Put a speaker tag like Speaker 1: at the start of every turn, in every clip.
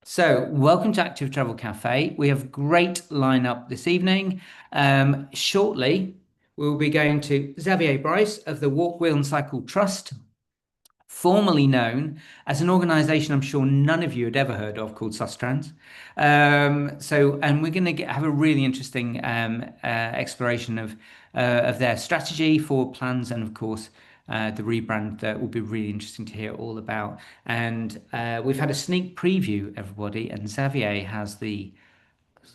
Speaker 1: So, welcome to Active Travel Cafe. We have a great lineup this evening. Shortly, we will be going to Xavier Brice of the Walk, Wheel and Cycle Trust, formerly known as an organization I'm sure none of you had ever heard of called Sustrans. And we're going to have a really interesting exploration of their strategy, forward plans, and of course, the rebrand that will be really interesting to hear all about. And we've had a sneak preview, everybody, and Xavier has the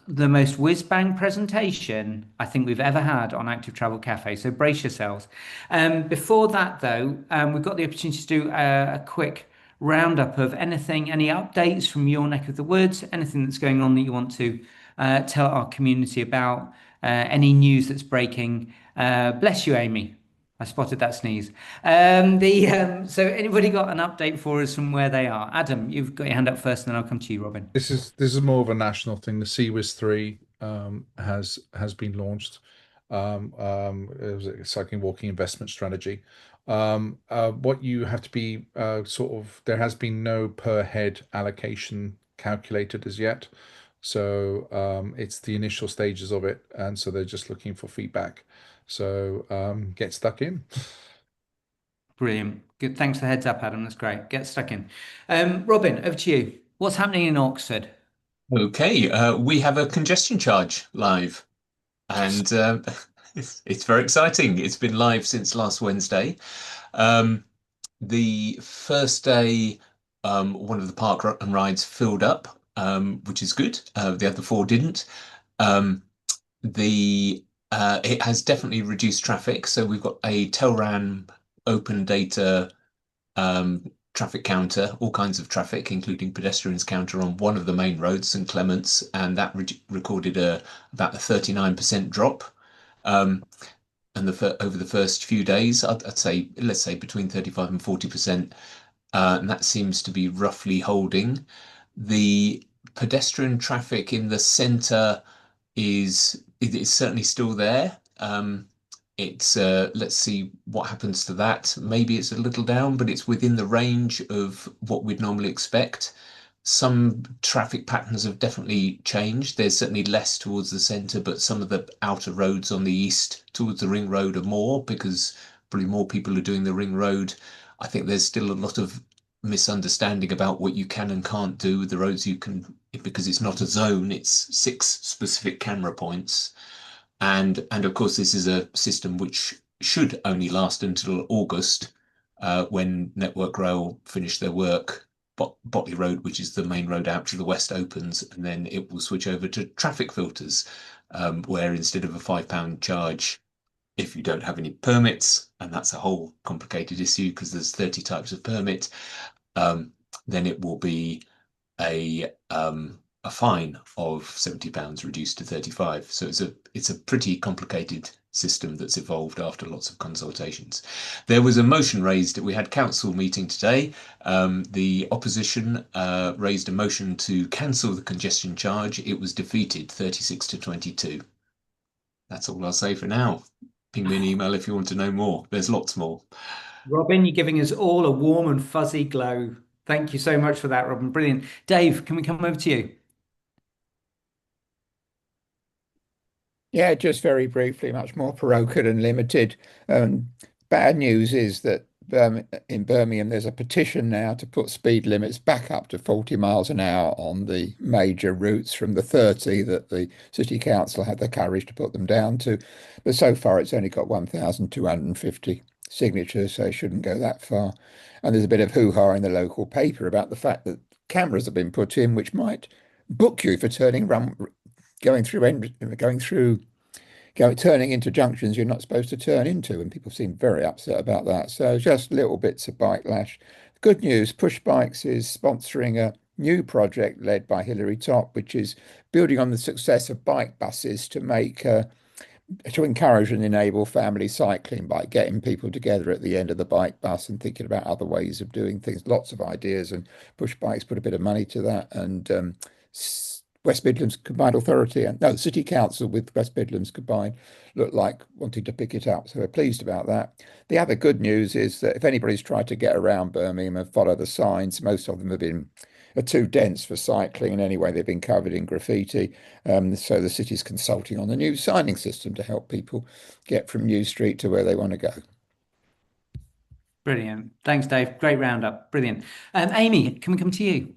Speaker 1: most whiz-bang presentation I think we've ever had on Active Travel Cafe. So brace yourselves. Before that, though, we've got the opportunity to do a quick roundup of anything, any updates from your neck of the woods, anything that's going on that you want to tell our community about, any news that's breaking. Bless you, Amy. I spotted that sneeze. So anybody got an update for us from where they are? Adam, you've got your hand up first, and then I'll come to you, Robin.
Speaker 2: This is more of a national thing. The CWIS 3 has been launched. It was a cycling walking investment strategy. What you have to be there has been no per head allocation calculated as yet. So it's the initial stages of it, and so they're just looking for feedback. So get stuck in.
Speaker 1: Brilliant. Good. Thanks for the heads up, Adam. That's great. Get stuck in. Robin, over to you. What's happening in Oxford?
Speaker 3: Okay, we have a congestion charge live, and it's very exciting. It's been live since last Wednesday. Um, the first day, one of the park and rides filled up, which is good. The other four didn't. Um, the It has definitely reduced traffic. So we've got a Telran open data traffic counter, all kinds of traffic, including pedestrians counter on one of the main roads, St Clements, and that recorded about a 39% drop. Um, and over the first few days, I'd say, let's say between 35 and 40%, and that seems to be roughly holding. The pedestrian traffic in the centre is certainly still there. It's Let's see what happens to that. Maybe it's a little down, but it's within the range of what we'd normally expect. Some traffic patterns have definitely changed. There's certainly less towards the centre, but some of the outer roads on the east towards the ring road are more because probably more people are doing the ring road. I think there's still a lot of misunderstanding about what you can and can't do with the roads you can, because it's not a zone, it's six specific camera points. And of course, this is a system which should only last until August, when Network Rail finish their work. Botley Road, which is the main road out to the west, opens, and then it will switch over to traffic filters, where instead of a £5 charge, if you don't have any permits, and that's a whole complicated issue because there's 30 types of permit, um, then it will be a fine of £70 reduced to 35. So it's a pretty complicated system that's evolved after lots of consultations. There was a motion raised. We had council meeting today. The opposition raised a motion to cancel the congestion charge. It was defeated 36 to 22. That's all I'll say for now. Ping me an email if you want to know more. There's lots more.
Speaker 1: Robin, you're giving us all a warm and fuzzy glow. Thank you so much for that, Robin. Brilliant. Dave, can we come over to you?
Speaker 4: Yeah, just very briefly, much more parochial and limited. Bad news is that in Birmingham, there's a petition now to put speed limits back up to 40 miles an hour on the major routes from the 30 that the City Council had the courage to put them down to. But so far, it's only got 1,250 signatures, so it shouldn't go that far. And there's a bit of hoo-ha in the local paper about the fact that cameras have been put in, which might book you for going through turning into junctions you're not supposed to turn into, and people seem very upset about that. So just little bits of bike lash. Good news, Push Bikes is sponsoring a new project led by Hilary Top, which is building on the success of bike buses to encourage and enable family cycling by getting people together at the end of the bike bus and thinking about other ways of doing things. Lots of ideas, and Push Bikes put a bit of money to that. And West Midlands Combined Authority and no, City Council with West Midlands combined look like wanting to pick it up. So we're pleased about that. The other good news is that if anybody's tried to get around Birmingham and follow the signs, most of them have been are too dense for cycling, and anyway, they've been covered in graffiti. So the city's consulting on the new signing system to help people get from New Street to where they want to go.
Speaker 1: Brilliant. Thanks, Dave. Great roundup. Brilliant. Amy, can we come to you?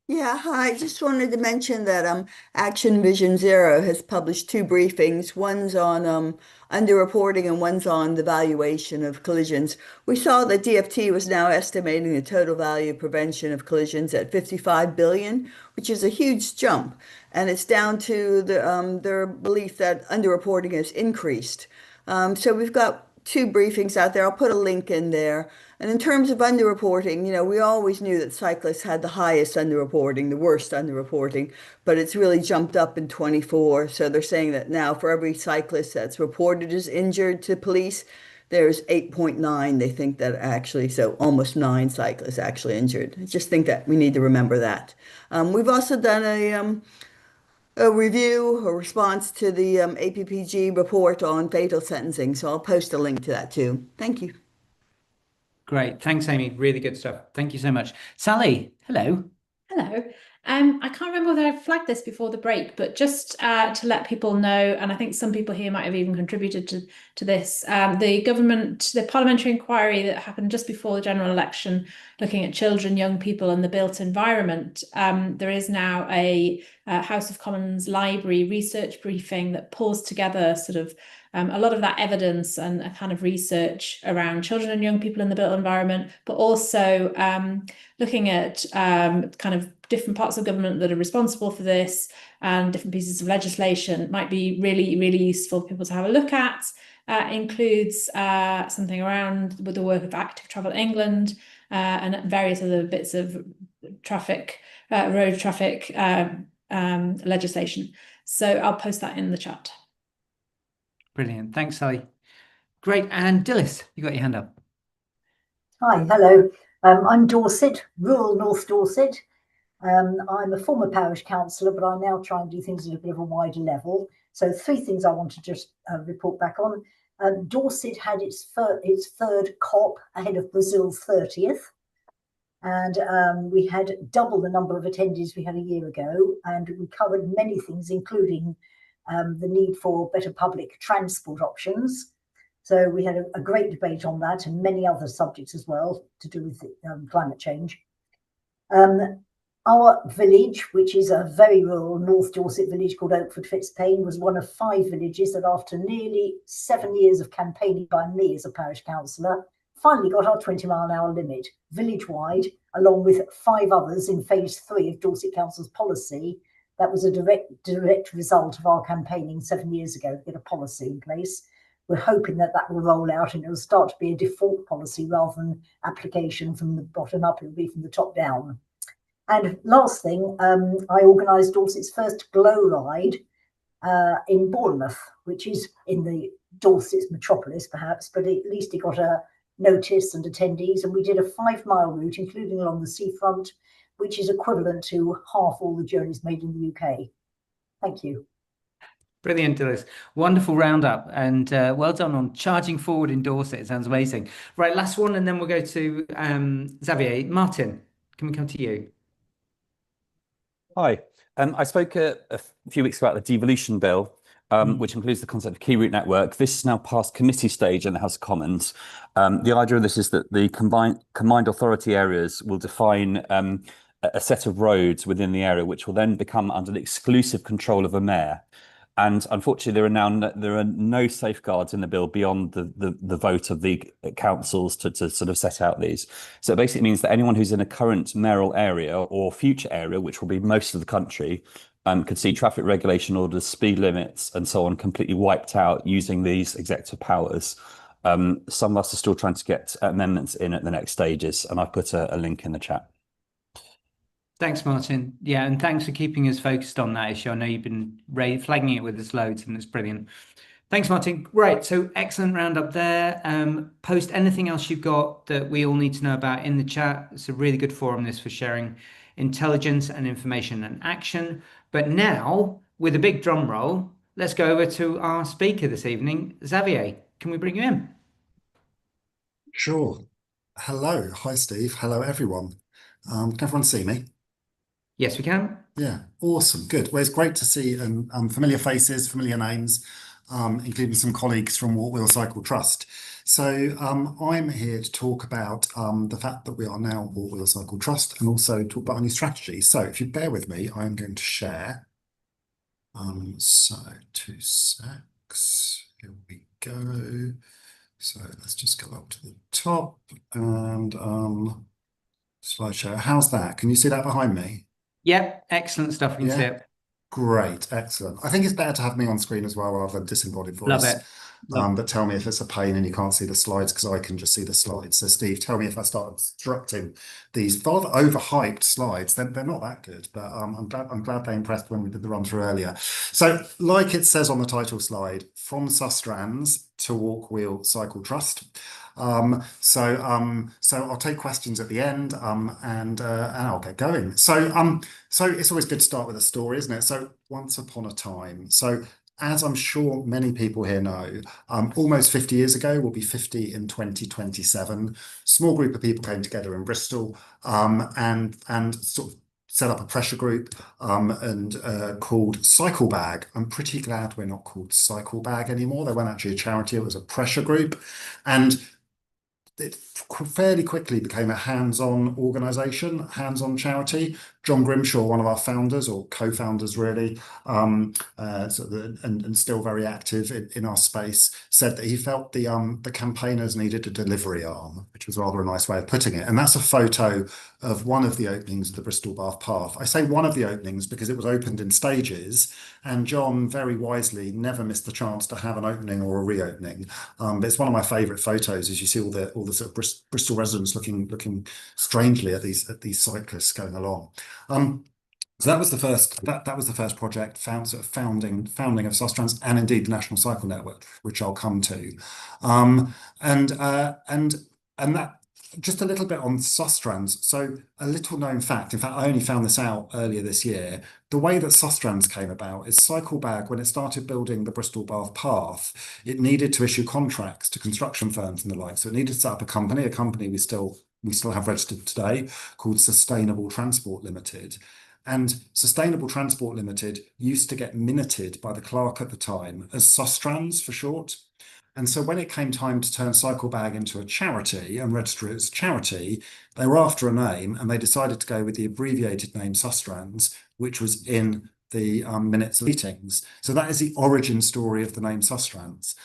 Speaker 5: Yeah, hi. Just wanted to mention that Action Vision Zero has published two briefings. One's on underreporting and one's on the valuation of collisions. We saw that DFT was now estimating the total value of prevention of collisions at 55 billion, which is a huge jump, and it's down to their belief that underreporting has increased. So we've got two briefings out there. I'll put a link in there. And in terms of underreporting, we always knew that cyclists had the highest underreporting, the worst underreporting, but it's really jumped up in 24. So they're saying that now for every cyclist that's reported as injured to police, there's 8.9. They think that actually, so almost 9 cyclists actually injured. I just think that we need to remember that. We've also done a review, a response to the APPG report on fatal sentencing. So I'll post a link to that too. Thank you.
Speaker 1: Great. Thanks, Amy. Really good stuff. Thank you so much. Sally, hello.
Speaker 6: Hello. I can't remember whether I flagged this before the break, but just to let people know, and I think some people here might have even contributed to this, the parliamentary inquiry that happened just before the general election, looking at children, young people and the built environment. There is now a House of Commons library research briefing that pulls together sort of a lot of that evidence and a kind of research around children and young people in the built environment, but also looking at kind of different parts of government that are responsible for this and different pieces of legislation. It might be really, really useful for people to have a look at. Includes something around with the work of Active Travel England and various other bits of traffic, road traffic legislation. So I'll post that in the chat.
Speaker 1: Brilliant. Thanks, Sally. Great. And Dilys, you got your hand up.
Speaker 7: Hi, hello. I'm Dorset, rural North Dorset. I'm a former parish councillor, but I now try and do things at a bit of a wider level. So 3 things I want to just report back on. Dorset had its third COP ahead of Brazil's 30th. And we had double the number of attendees we had a year ago. And we covered many things, including the need for better public transport options. So we had a great debate on that and many other subjects as well to do with climate change. Our village, which is a very rural North Dorset village called Oakford Fitzpaine, was one of 5 villages that after nearly 7 years of campaigning by me as a parish councillor, finally got our 20-mile-an-hour limit village-wide, along with 5 others in phase 3 of Dorset Council's policy. That was a direct result of our campaigning 7 years ago to get a policy in place. We're hoping that will roll out and it will start to be a default policy rather than application from the bottom up, it will be from the top down. And last thing, I organised Dorset's first glow ride in Bournemouth, which is in the Dorset's metropolis perhaps, but at least it got a notice and attendees. And we did a 5-mile route, including along the seafront, which is equivalent to half all the journeys made in the UK. Thank you.
Speaker 1: Brilliant, Dilys. Wonderful roundup, and well done on charging forward in Dorset. It sounds amazing. Right, last one, and then we'll go to Xavier. Martin, can we come to you?
Speaker 8: Hi. I spoke a few weeks ago about the devolution bill, which includes the concept of key route network. This is now past committee stage in the House of Commons. The idea of this is that the combined authority areas will define a set of roads within the area, which will then become under the exclusive control of a mayor. And unfortunately, there are no safeguards in the bill beyond the vote of the councils to sort of set out these. So it basically means that anyone who's in a current mayoral area or future area, which will be most of the country, could see traffic regulation orders, speed limits, and so on completely wiped out using these executive powers. Some of us are still trying to get amendments in at the next stages, and I've put a link in the chat.
Speaker 1: Thanks, Martin. Yeah, and thanks for keeping us focused on that issue. I know you've been flagging it with us loads, and it's brilliant. Thanks, Martin. Right, so excellent roundup there. Post anything else you've got that we all need to know about in the chat. It's a really good forum, this, for sharing intelligence and information and action. But now, with a big drum roll, let's go over to our speaker this evening, Xavier. Can we bring you in?
Speaker 9: Sure. Hello. Hi, Steve. Hello, everyone. Can everyone see me?
Speaker 1: Yes, we can.
Speaker 9: Yeah, awesome, good. Well, it's great to see familiar faces, familiar names, including some colleagues from Walk Wheel Cycle Trust. So I'm here to talk about the fact that we are now Walk Wheel Cycle Trust, and also talk about our new strategy. So if you bear with me, I'm going to share. So 2 secs. Here we go. So let's just go up to the top and slideshow. How's that? Can you see that behind me?
Speaker 1: Yep, excellent stuff. We can see
Speaker 9: Yeah.
Speaker 1: it.
Speaker 9: Great, excellent. I think it's better to have me on screen as well rather than disembodied voice.
Speaker 1: Love it.
Speaker 9: But tell me if it's a pain and you can't see the slides, because I can just see the slides. So Steve, tell me if I start obstructing these rather overhyped slides. They're not that good, but I'm glad they impressed when we did the run through earlier. So like it says on the title slide, from Sustrans to Walk Wheel Cycle Trust. So I'll take questions at the end, and I'll get going. So it's always good to start with a story, isn't it? So once upon a time. So as I'm sure many people here know, almost 50 years ago, we'll be 50 in 2027. Small group of people came together in Bristol, and sort of set up a pressure group and called Cycle Bag. I'm pretty glad we're not called Cycle Bag anymore. They weren't actually a charity, it was a pressure group. And it fairly quickly became a hands-on organisation, hands-on charity. John Grimshaw, one of our founders or co-founders really, and still very active in our space, said that he felt the campaigners needed a delivery arm, which was rather a nice way of putting it. And that's a photo of one of the openings of the Bristol Bath Path. I say one of the openings because it was opened in stages, and John very wisely never missed the chance to have an opening or a reopening. But it's one of my favourite photos, as you see all the sort of Bristol residents looking strangely at these cyclists going along. So that was the first. That was the first project, founding of Sustrans, and indeed the National Cycle Network, which I'll come to, and that. Just a little bit on Sustrans. So a little known fact, in fact, I only found this out earlier this year. The way that Sustrans came about is Cycle Bag, when it started building the Bristol Bath Path, it needed to issue contracts to construction firms and the like. So it needed to set up a company we still have registered today, called Sustainable Transport Limited. And Sustainable Transport Limited used to get minuted by the clerk at the time as Sustrans for short. And so when it came time to turn Cycle Bag into a charity and register it as a charity, they were after a name, and they decided to go with the abbreviated name Sustrans, which was in the minutes of meetings. So that is the origin story of the name Sustrans.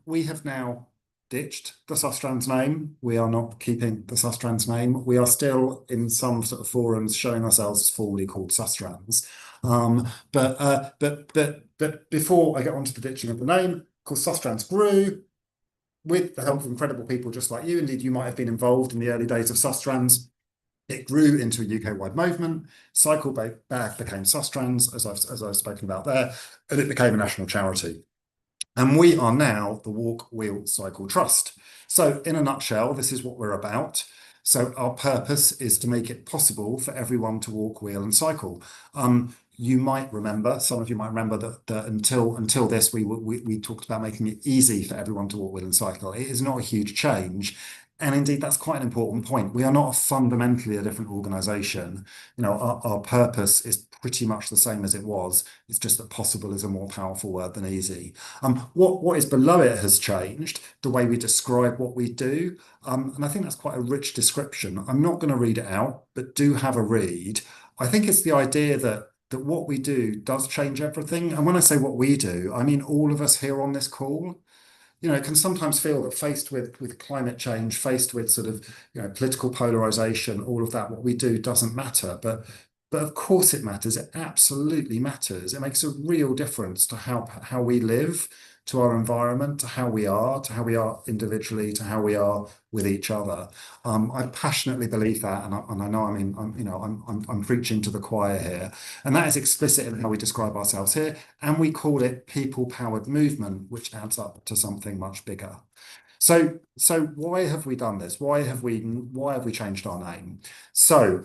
Speaker 9: We have now ditched the Sustrans name. We are not keeping the Sustrans name. We are still in some sort of forums showing ourselves as formally called Sustrans. But before I get onto the ditching of the name, of course, Sustrans grew with the help of incredible people just like you. Indeed, you might have been involved in the early days of Sustrans. It grew into a UK-wide movement. Cycle Bag became Sustrans, as I've spoken about there, and it became a national charity. And we are now the Walk Wheel Cycle Trust. So in a nutshell, this is what we're about. So our purpose is to make it possible for everyone to walk, wheel and cycle. You might remember, some of you might remember that until this, we talked about making it easy for everyone to walk, wheel and cycle. It is not a huge change. And indeed, that's quite an important point. We are not fundamentally a different organisation. You know, our purpose is pretty much the same as it was. It's just that possible is a more powerful word than easy. What is below it has changed, the way we describe what we do. And I think that's quite a rich description. I'm not going to read it out, but do have a read. I think it's the idea that what we do does change everything. And when I say what we do, I mean all of us here on this call. You know, it can sometimes feel that faced with climate change, faced with sort of, you know, political polarization, all of that, what we do doesn't matter. But of course it matters. It absolutely matters. It makes a real difference to how we live, to our environment, to how we are individually, to how we are with each other. I passionately believe that, and I know I'm preaching to the choir here, and that is explicit in how we describe ourselves here, and we call it people-powered movement, which adds up to something much bigger. So why have we done this? Why have we changed our name? So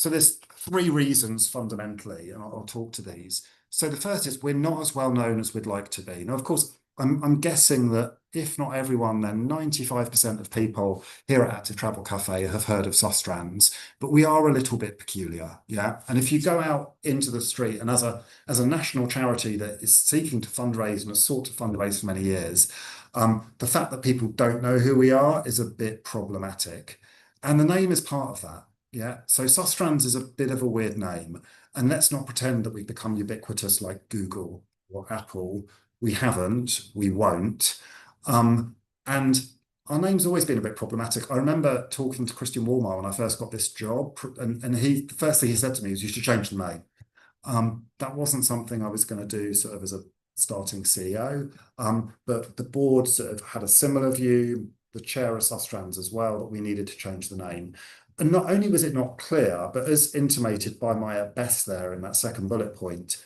Speaker 9: there's 3 reasons fundamentally, and I'll talk to these. So the first is we're not as well known as we'd like to be. Now, of course, I'm guessing that if not everyone, then 95% of people here at Active Travel Cafe have heard of Sustrans, but we are a little bit peculiar, yeah. And if you go out into the street, and as a national charity that is seeking to fundraise and has sought to fundraise for many years, the fact that people don't know who we are is a bit problematic, and the name is part of that, yeah. So Sustrans is a bit of a weird name, and let's not pretend that we've become ubiquitous like Google or Apple. We haven't, we won't. And our name's always been a bit problematic. I remember talking to Christian Walmart when I first got this job, and the first thing he said to me was, you should change the name. That wasn't something I was going to do sort of as a starting CEO, but the board sort of had a similar view, the chair of Sustrans as well, that we needed to change the name. And not only was it not clear, but as intimated by my at best there in that second bullet point,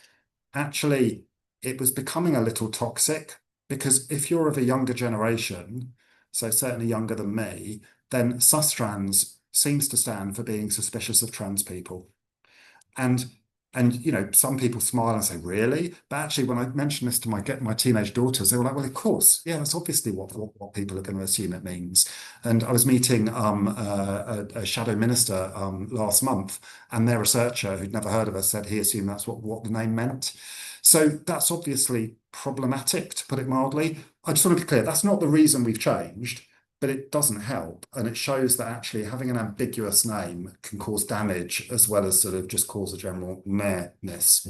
Speaker 9: actually, it was becoming a little toxic, because if you're of a younger generation, so certainly younger than me, then Sustrans seems to stand for being suspicious of trans people. And you know, some people smile and say, really? But actually, when I mentioned this to my teenage daughters, they were like, well, of course, yeah, that's obviously what people are going to assume it means. And I was meeting a shadow minister last month, and their researcher, who'd never heard of us, said he assumed that's what the name meant. So that's obviously problematic, to put it mildly. I just want to be clear, that's not the reason we've changed, but it doesn't help. And it shows that actually having an ambiguous name can cause damage as well as sort of just cause a general meh-ness.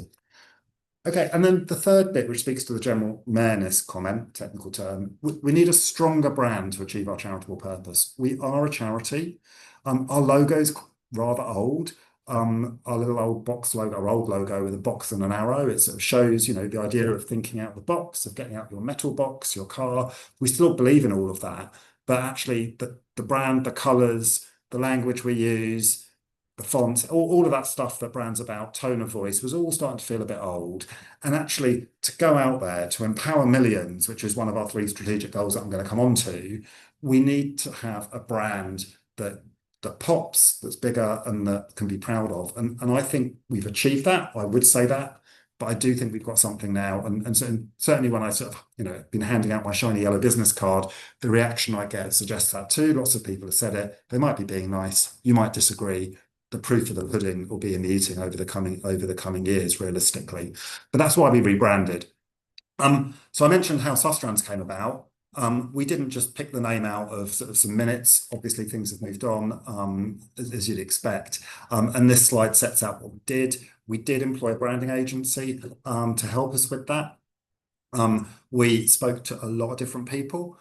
Speaker 9: Okay, and then the third bit, which speaks to the general meh-ness comment, technical term, we need a stronger brand to achieve our charitable purpose. We are a charity. Our logo's rather old. Our little old box logo, our old logo with a box and an arrow, it sort of shows, you know, the idea of thinking out the box, of getting out your metal box, your car. We still believe in all of that, but actually the brand, the colors, the language we use, the font, all of that stuff that brand's about, tone of voice, was all starting to feel a bit old. And actually, to go out there to empower millions, which is one of our 3 strategic goals that I'm going to come on to, we need to have a brand that pops, that's bigger, and that can be proud of. And I think we've achieved that. I would say that, but I do think we've got something now. And certainly when I sort of, you know, been handing out my shiny yellow business card, the reaction I get suggests that too. Lots of people have said it. They might be being nice. You might disagree. The proof of the pudding will be in the eating over the coming years, realistically. But that's why we rebranded. So I mentioned how Sustrans came about. We didn't just pick the name out of sort of some minutes. Obviously, things have moved on, as you'd expect. And this slide sets out what we did. We did employ a branding agency to help us with that. We spoke to a lot of different people.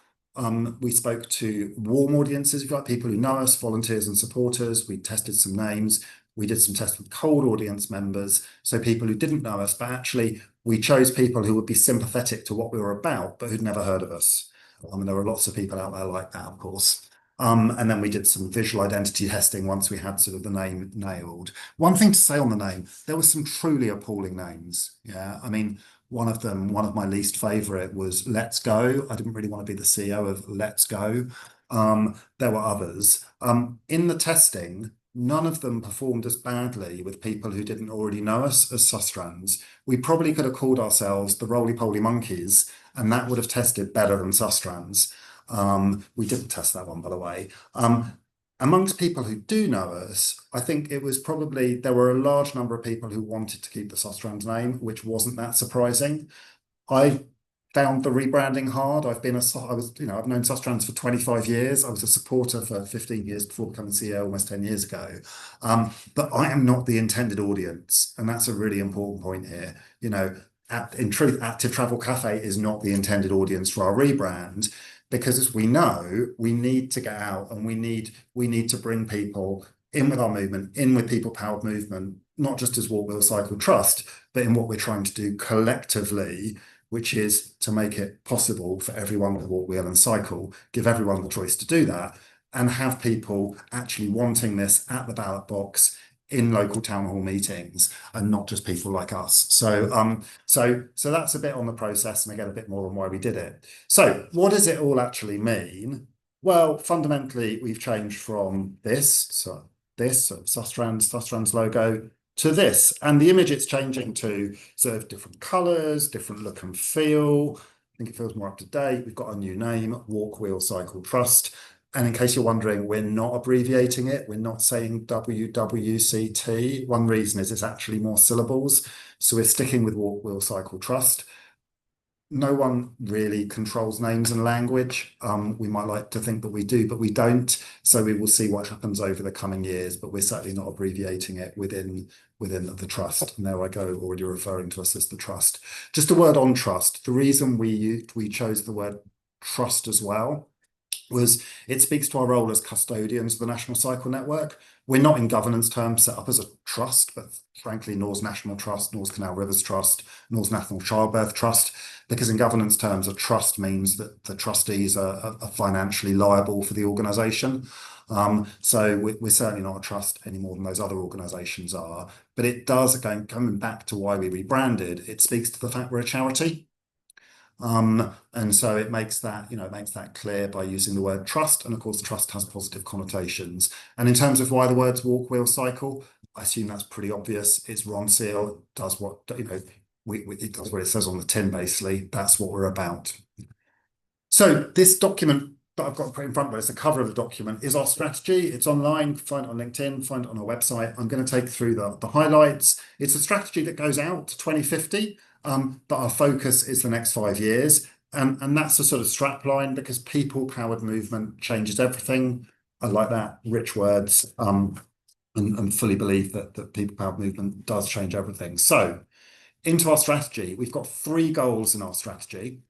Speaker 9: We spoke to warm audiences, if you like, people who know us, volunteers and supporters. We tested some names. We did some tests with cold audience members, so people who didn't know us, but actually we chose people who would be sympathetic to what we were about, but who'd never heard of us. And there are lots of people out there like that, of course. And then we did some visual identity testing once we had sort of the name nailed. One thing to say on the name, there were some truly appalling names. Yeah, I mean, one of my least favorite was Let's Go. I didn't really want to be the CEO of Let's Go. There were others. In the testing, none of them performed as badly with people who didn't already know us as Sustrans. We probably could have called ourselves the Roly Poly Monkeys, and that would have tested better than Sustrans. We didn't test that one, by the way. Amongst people who do know us, I think it was probably, there were a large number of people who wanted to keep the Sustrans name, which wasn't that surprising. I found the rebranding hard. I've known Sustrans for 25 years. I was a supporter for 15 years before becoming CEO almost 10 years ago. But I am not the intended audience. And that's a really important point here. You know, in truth, Active Travel Cafe is not the intended audience for our rebrand, because as we know, we need to get out and we need to bring people in with our movement, in with people powered movement, not just as Walk Wheel Cycle Trust, but in what we're trying to do collectively, which is to make it possible for everyone to walk, wheel and cycle, give everyone the choice to do that, and have people actually wanting this at the ballot box in local town hall meetings, and not just people like us. So that's a bit on the process, and again, a bit more on why we did it. So what does it all actually mean? Well, fundamentally, we've changed from this Sustrans logo to this, and the image it's changing to sort of different colors, different look and feel, think it feels more up to date. We've got a new name, Walk Wheel Cycle Trust. And in case you're wondering, we're not abbreviating it. We're not saying WWCT. One reason is it's actually more syllables. So we're sticking with Walk Wheel Cycle Trust. No one really controls names and language. We might like to think that we do, but we don't. So we will see what happens over the coming years, but we're certainly not abbreviating it within the trust. And there I go, already referring to us as the trust. Just a word on trust. The reason we chose the word trust as well was it speaks to our role as custodians of the National Cycle Network. We're not in governance terms set up as a trust, but frankly, North's National Trust, North's Canal Rivers Trust, North's National Childbirth Trust, because in governance terms, a trust means that the trustees are financially liable for the organisation. So we're certainly not a trust any more than those other organisations are. But it does, again, coming back to why we rebranded, it speaks to the fact we're a charity. And so it makes that clear by using the word trust. And of course, trust has positive connotations. And in terms of why the words walk, wheel, cycle, I assume that's pretty obvious. It's Ronseal, it does what, it does what it says on the tin, basically. That's what we're about. So this document that I've got put in front of us, the cover of the document, is our strategy. It's online, find it on LinkedIn, find it on our website. I'm going to take through the highlights. It's a strategy that goes out to 2050. But our focus is the next 5 years. And that's a sort of strap line because people-powered movement changes everything. I like that, rich words, and fully believe that people-powered movement does change everything. So into our strategy, we've got 3 goals in our strategy.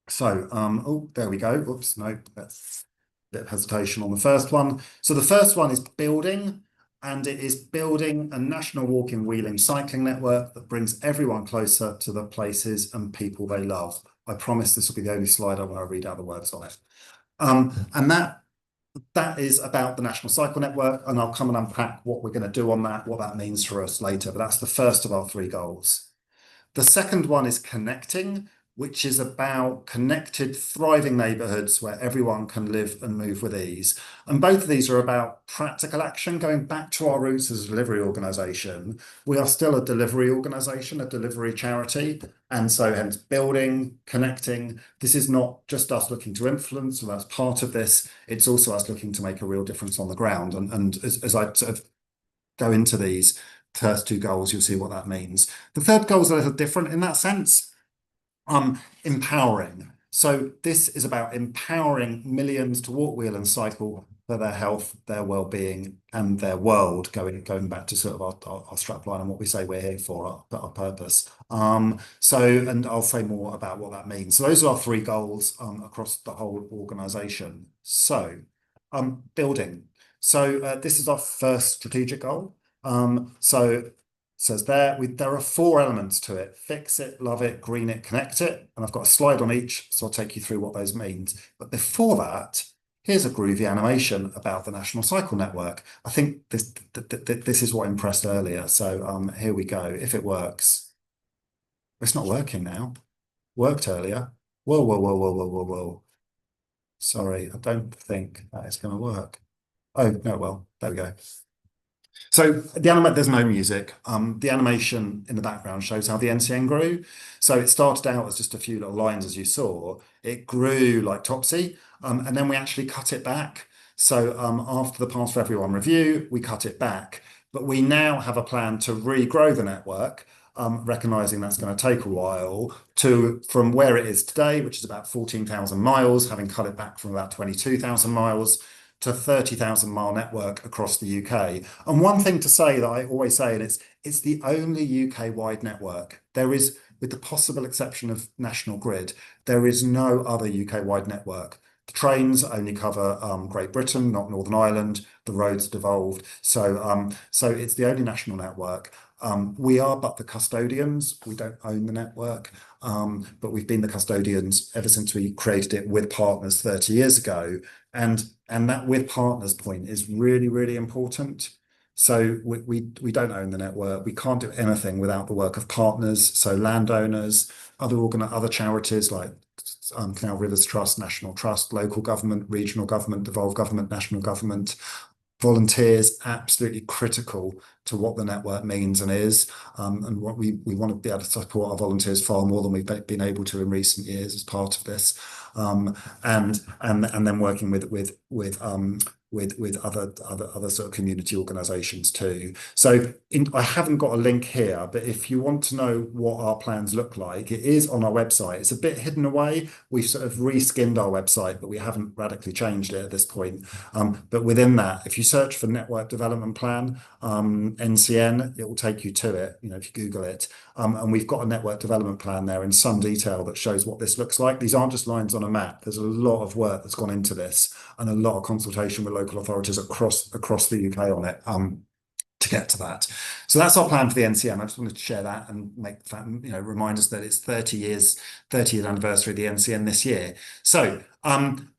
Speaker 9: So, oh, there we go. Oops, no, that's a bit of hesitation on the first one. So the first one is building. And it is building a national walking, wheeling, cycling network that brings everyone closer to the places and people they love. I promise this will be the only slide I want to read out the words on it. And that is about the National Cycle Network, and I'll come and unpack what we're going to do on that, what that means for us later, but that's the first of our 3 goals. The second one is connecting, which is about connected, thriving neighbourhoods where everyone can live and move with ease. And both of these are about practical action, going back to our roots as a delivery organisation. We are still a delivery organisation, a delivery charity. And so hence building, connecting. This is not just us looking to influence, so that's part of this. It's also us looking to make a real difference on the ground. And as I sort of go into these first 2 goals, you'll see what that means. The third goal is a little different in that sense. Empowering. So this is about empowering millions to walk, wheel and cycle for their health, their well-being and their world, going back to sort of our strapline and what we say we're here for, our purpose. And I'll say more about what that means. So those are our 3 goals across the whole organisation. So building. So this is our first strategic goal. So says there are 4 elements to it: fix it, love it, green it, connect it. And I've got a slide on each, so I'll take you through what those means. But before that, here's a groovy animation about the National Cycle Network. I think this is what impressed earlier. So here we go. If it works. It's not working now. Worked earlier. Whoa, whoa, whoa, whoa, whoa, whoa, whoa. Sorry, I don't think that is going to work. Oh, no, well, there we go. So there's no music. The animation in the background shows how the NCN grew. So it started out as just a few little lines, as you saw. It grew like Topsy, and then we actually cut it back. So after the Pass for Everyone review, we cut it back. But we now have a plan to regrow the network, recognising that's going to take a while, from where it is today, which is about 14,000 miles, having cut it back from about 22,000 miles, to 30,000 mile network across the UK. And one thing to say that I always say, and it's the only UK-wide network. There is, with the possible exception of National Grid, there is no other UK-wide network. The trains only cover Great Britain, not Northern Ireland. The roads devolved. So it's the only national network. We are but the custodians. We don't own the network, but we've been the custodians ever since we created it with partners 30 years ago. And that with partners point is really, really important. So we don't own the network. We can't do anything without the work of partners. So landowners, other charities like Canal Rivers Trust, National Trust, local government, regional government, devolved government, national government, volunteers, absolutely critical to what the network means and is, and what we want to be able to support our volunteers far more than we've been able to in recent years as part of this, and then working with other sort of community organisations too. So I haven't got a link here, but if you want to know what our plans look like, it is on our website. It's a bit hidden away. We've sort of reskinned our website, but we haven't radically changed it at this point. But within that, if you search for Network Development Plan, NCN, it will take you to it, you know, if you Google it. And we've got a network development plan there in some detail that shows what this looks like. These aren't just lines on a map. There's a lot of work that's gone into this and a lot of consultation with local authorities across the UK on it. To get to that. So that's our plan for the NCN. I just wanted to share that and make that, you know, remind us that it's 30th anniversary of the NCN this year. So, and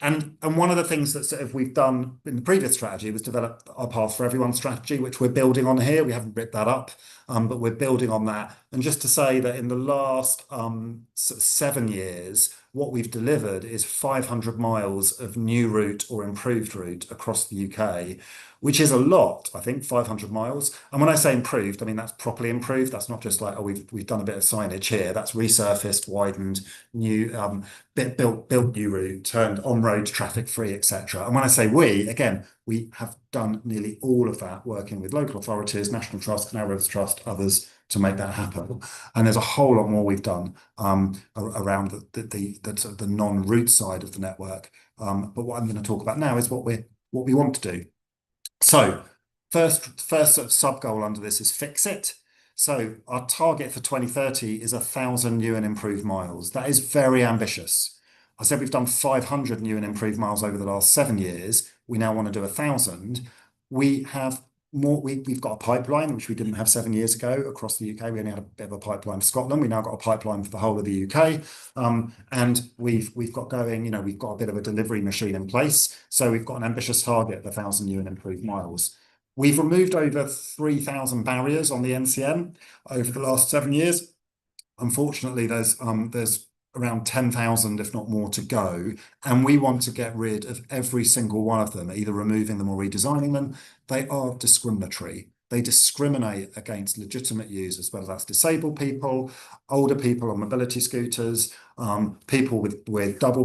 Speaker 9: one of the things that sort of we've done in the previous strategy was develop our Path for Everyone strategy, which we're building on here. We haven't ripped that up, but we're building on that. And just to say that in the last 7 years, what we've delivered is 500 miles of new route or improved route across the UK, which is a lot, I think, 500 miles. And when I say improved, I mean that's properly improved. That's not just like, oh, we've done a bit of signage here. That's resurfaced, widened, new, built new route, turned on-road traffic free, etc. And when I say we, again, we have done nearly all of that working with local authorities, National Trust, Canal Rivers Trust, others to make that happen. And there's a whole lot more we've done around the non-route side of the network. But what I'm going to talk about now is what we want to do. So first sort of sub goal under this is fix it. So our target for 2030 is 1,000 new and improved miles. That is very ambitious. I said we've done 500 new and improved miles over the last 7 years. We now want to do 1,000. We have more. We've got a pipeline which we didn't have 7 years ago across the UK. We only had a bit of a pipeline for Scotland. We now got a pipeline for the whole of the UK, and we've got going. You know, we've got a bit of a delivery machine in place. So we've got an ambitious target of 1,000 new and improved miles. We've removed over 3,000 barriers on the NCN over the last 7 years. Unfortunately, there's around 10,000, if not more, to go. And we want to get rid of every single one of them, either removing them or redesigning them. They are discriminatory. They discriminate against legitimate users, whether that's disabled people, older people on mobility scooters, people with double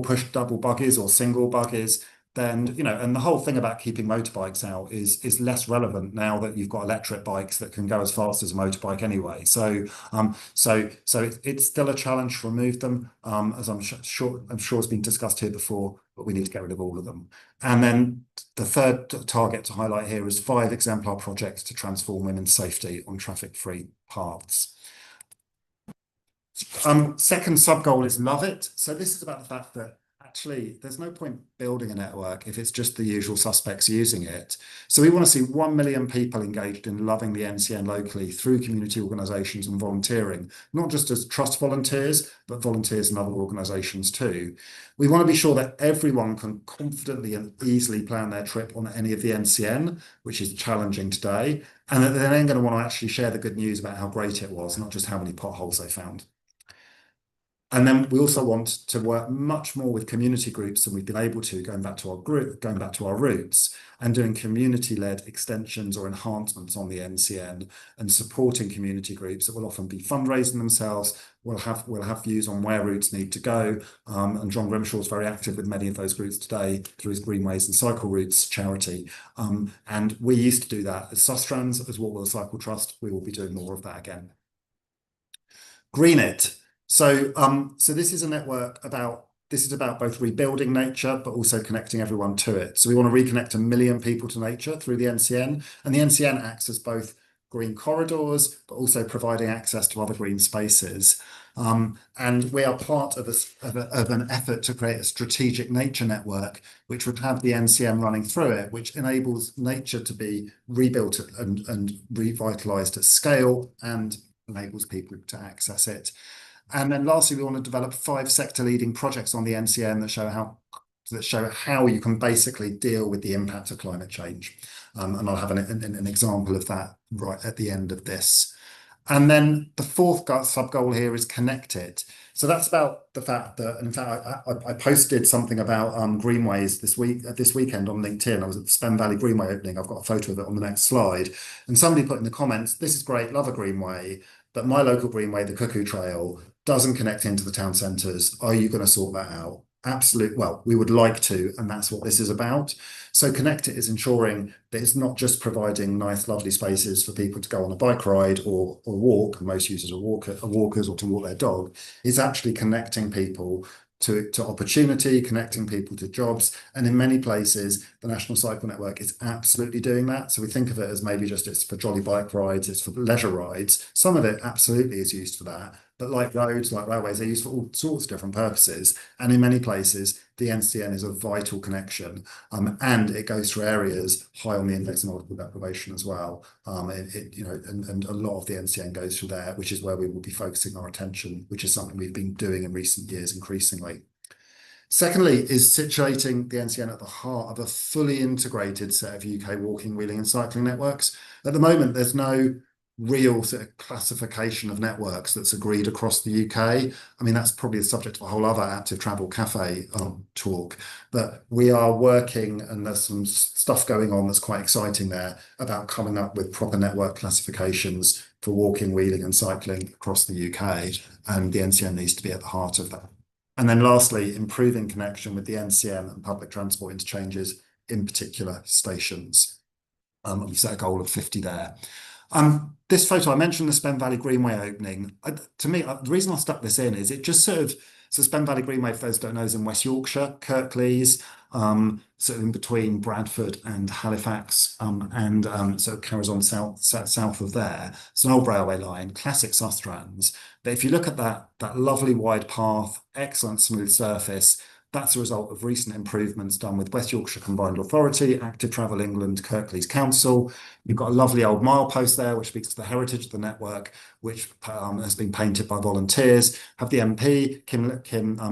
Speaker 9: buggies or single buggies. Then, you know, and the whole thing about keeping motorbikes out is less relevant now that you've got electric bikes that can go as fast as a motorbike anyway. So it's still a challenge to remove them, as I'm sure it's been discussed here before, but we need to get rid of all of them. And then the third target to highlight here is 5 exemplar projects to transform women's safety on traffic-free paths. Second sub goal is love it. So this is about the fact that actually, there's no point building a network if it's just the usual suspects using it. So we want to see 1 million people engaged in loving the NCN locally through community organisations and volunteering, not just as trust volunteers, but volunteers in other organisations too. We want to be sure that everyone can confidently and easily plan their trip on any of the NCN, which is challenging today, and that they're then going to want to actually share the good news about how great it was, not just how many potholes they found. And then we also want to work much more with community groups than we've been able to, going back to our roots, and doing community-led extensions or enhancements on the NCN and supporting community groups that will often be fundraising themselves. We'll have views on where routes need to go. And John Grimshaw's very active with many of those groups today through his Greenways and Cycle Routes charity. And we used to do that as Sustrans, as Walkwell Cycle Trust. We will be doing more of that again. Green it. So this is a network about both rebuilding nature, but also connecting everyone to it. So we want to reconnect 1 million people to nature through the NCN, and the NCN acts as both green corridors, but also providing access to other green spaces. And we are part of an effort to create a strategic nature network, which would have the NCN running through it, which enables nature to be rebuilt and revitalised at scale and enables people to access it. And then lastly, we want to develop 5 sector-leading projects on the NCN that show how you can basically deal with the impact of climate change. And I'll have an example of that right at the end of this. And then the fourth sub-goal here is connect it. So that's about the fact that, and in fact, I posted something about greenways this weekend on LinkedIn. I was at the Spen Valley Greenway opening. I've got a photo of it on the next slide. And somebody put in the comments, "This is great, love a greenway, but my local greenway, the Cuckoo Trail, doesn't connect into the town centres. Are you going to sort that out?" Absolutely. Well, we would like to, and that's what this is about. So Connect It is ensuring that it's not just providing nice, lovely spaces for people to go on a bike ride or walk, and most users are walkers, or to walk their dog. It's actually connecting people to opportunity, connecting people to jobs. And in many places, the National Cycle Network is absolutely doing that. So we think of it as maybe just it's for jolly bike rides, it's for leisure rides. Some of it absolutely is used for that. But like roads, like railways, they're used for all sorts of different purposes. And in many places, the NCN is a vital connection, and it goes through areas high on the index of multiple deprivation as well. And a lot of the NCN goes through there, which is where we will be focusing our attention, which is something we've been doing in recent years increasingly. Secondly, is situating the NCN at the heart of a fully integrated set of UK walking, wheeling and cycling networks. At the moment, there's no real sort of classification of networks that's agreed across the UK. I mean, that's probably the subject of a whole other Active Travel Cafe talk, but we are working, and there's some stuff going on that's quite exciting there about coming up with proper network classifications for walking, wheeling and cycling across the UK, and the NCN needs to be at the heart of that. And then lastly, improving connection with the NCN and public transport interchanges, in particular stations. We've set a goal of 50 there. This photo, I mentioned the Spen Valley Greenway opening. To me, the reason I stuck this in is it just sort of, so Spen Valley Greenway, for those who don't know, is in West Yorkshire, Kirklees, sort of in between Bradford and Halifax, and so it carries on south of there. It's an old railway line, classic Sustrans. But if you look at that lovely wide path, excellent smooth surface, that's a result of recent improvements done with West Yorkshire Combined Authority, Active Travel England, Kirklees Council. You've got a lovely old milepost there, which speaks to the heritage of the network, which has been painted by volunteers. Have the MP, Kim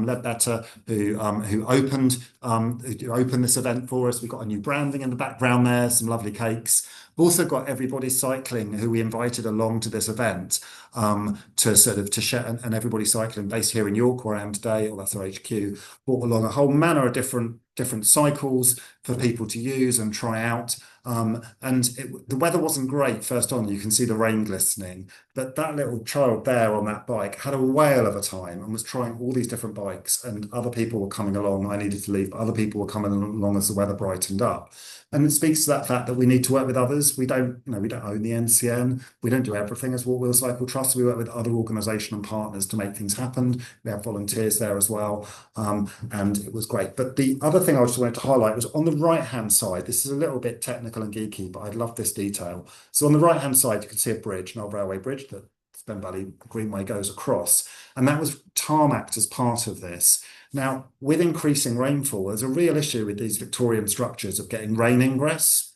Speaker 9: Ledbetter, who opened this event for us. We've got a new branding in the background there, some lovely cakes. We've also got Everybody Cycling, who we invited along to this event to share, and Everybody Cycling, based here in York, where I am today, or that's our HQ, brought along a whole manner of different cycles for people to use and try out. The weather wasn't great first on, you can see the rain glistening, but that little child there on that bike had a whale of a time and was trying all these different bikes, and other people were coming along. I needed to leave, but other people were coming along as the weather brightened up. And it speaks to that fact that we need to work with others. We don't own the NCN. We don't do everything as Walk Wheel Cycle Trust. We work with other organisation and partners to make things happen. We have volunteers there as well, and it was great. But the other thing I just wanted to highlight was on the right-hand side. This is a little bit technical and geeky, but I love this detail. So on the right-hand side, you can see a bridge, an old railway bridge that Spen Valley Greenway goes across, and that was tarmacked as part of this. Now, with increasing rainfall, there's a real issue with these Victorian structures of getting rain ingress,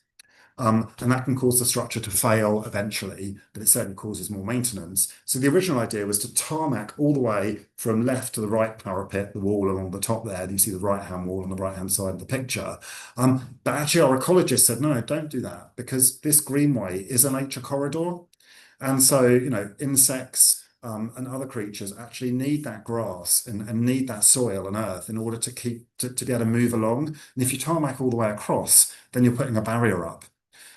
Speaker 9: and that can cause the structure to fail eventually, but it certainly causes more maintenance. So the original idea was to tarmac all the way from left to the right parapet, the wall along the top there. You see the right-hand wall on the right-hand side of the picture. But actually our ecologist said, no, don't do that, because this greenway is a nature corridor. And so, insects and other creatures actually need that grass and need that soil and earth in order to be able to move along. And if you tarmac all the way across, then you're putting a barrier up.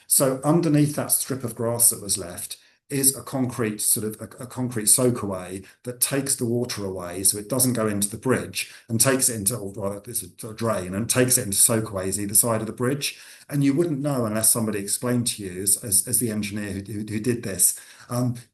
Speaker 9: So underneath that strip of grass that was left is a concrete soakaway that takes the water away, so it doesn't go into the bridge, and takes it into, or rather it's a drain, and takes it into soakaways either side of the bridge. And you wouldn't know unless somebody explained to you, as the engineer who did this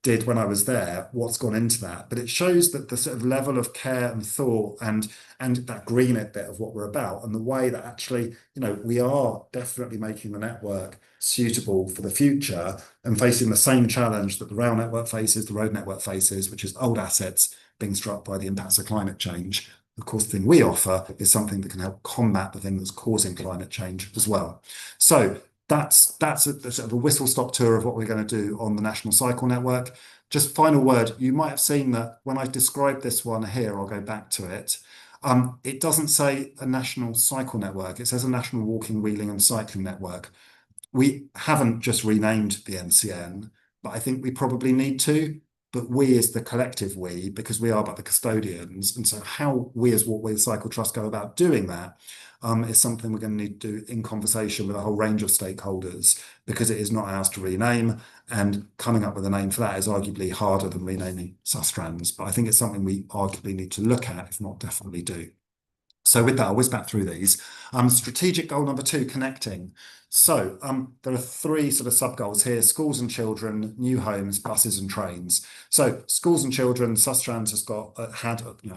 Speaker 9: did when I was there, what's gone into that. But it shows that the sort of level of care and thought and that green bit of what we're about, and the way that actually, we are definitely making the network suitable for the future and facing the same challenge that the rail network faces, the road network faces, which is old assets being struck by the impacts of climate change. Of course, the thing we offer is something that can help combat the thing that's causing climate change as well. So that's a sort of a whistle-stop tour of what we're going to do on the National Cycle Network. Just final word, you might have seen that when I described this one here, I'll go back to it. It doesn't say a National Cycle Network, it says a National Walking, Wheeling and Cycling Network. We haven't just renamed the NCN, but I think we probably need to. but we as the collective we, because we are but the custodians. And so how we as Walk Wheel Cycle Trust go about doing that is something we're going to need to do in conversation with a whole range of stakeholders, because it is not ours to rename, and coming up with a name for that is arguably harder than renaming Sustrans. But I think it's something we arguably need to look at, if not definitely do. So with that, I'll whiz back through these. Strategic goal number 2, connecting. So there are 3 sort of sub-goals here: schools and children, new homes, buses and trains. So schools and children, Sustrans has got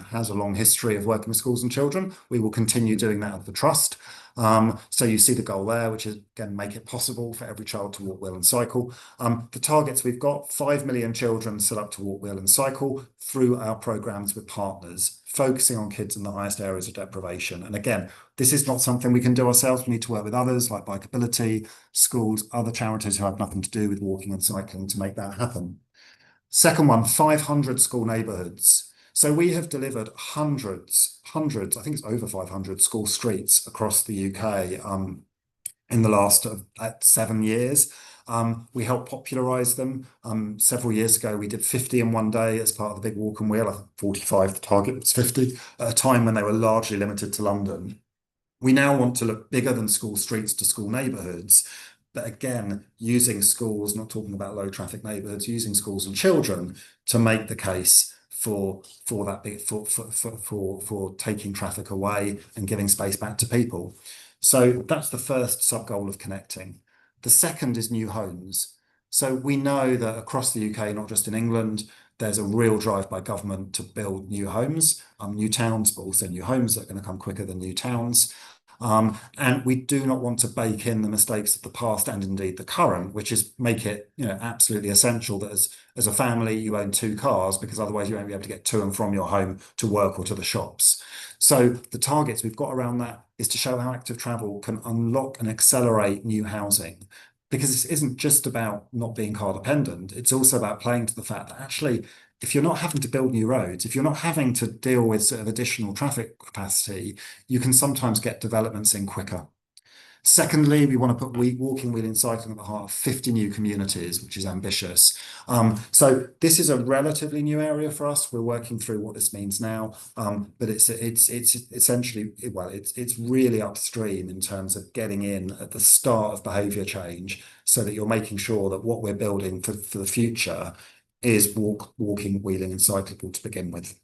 Speaker 9: has a long history of working with schools and children. We will continue doing that at the trust. So you see the goal there, which is, again, make it possible for every child to walk, wheel and cycle. The targets we've got: 5 million children set up to walk, wheel and cycle through our programs with partners, focusing on kids in the highest areas of deprivation. And again, this is not something we can do ourselves. We need to work with others like Bikeability, schools, other charities who have nothing to do with walking and cycling to make that happen. Second one, 500 school neighbourhoods. So we have delivered hundreds, I think it's over 500 school streets across the UK in the last 7 years. We helped popularise them. Several years ago, we did 50 in one day as part of the big walk and wheel. I think 45, the target was 50, at a time when they were largely limited to London. We now want to look bigger than school streets to school neighbourhoods. But again, using schools, not talking about low traffic neighbourhoods, using schools and children to make the case for taking traffic away and giving space back to people. So that's the first sub goal of connecting. The second is new homes. So we know that across the UK, not just in England, there's a real drive by government to build new homes, new towns, but also new homes that are going to come quicker than new towns. And we do not want to bake in the mistakes of the past and indeed the current, which is make it absolutely essential that as a family you own 2 cars, because otherwise you won't be able to get to and from your home to work or to the shops. So the targets we've got around that is to show how active travel can unlock and accelerate new housing. Because this isn't just about not being car dependent, it's also about playing to the fact that actually, if you're not having to build new roads, if you're not having to deal with sort of additional traffic capacity, you can sometimes get developments in quicker. Secondly, we want to put walking, wheeling, cycling at the heart of 50 new communities, which is ambitious. So this is a relatively new area for us. We're working through what this means now, but it's essentially, well, it's really upstream in terms of getting in at the start of behaviour change, so that you're making sure that what we're building for the future is walking, wheeling, and cyclable to begin with.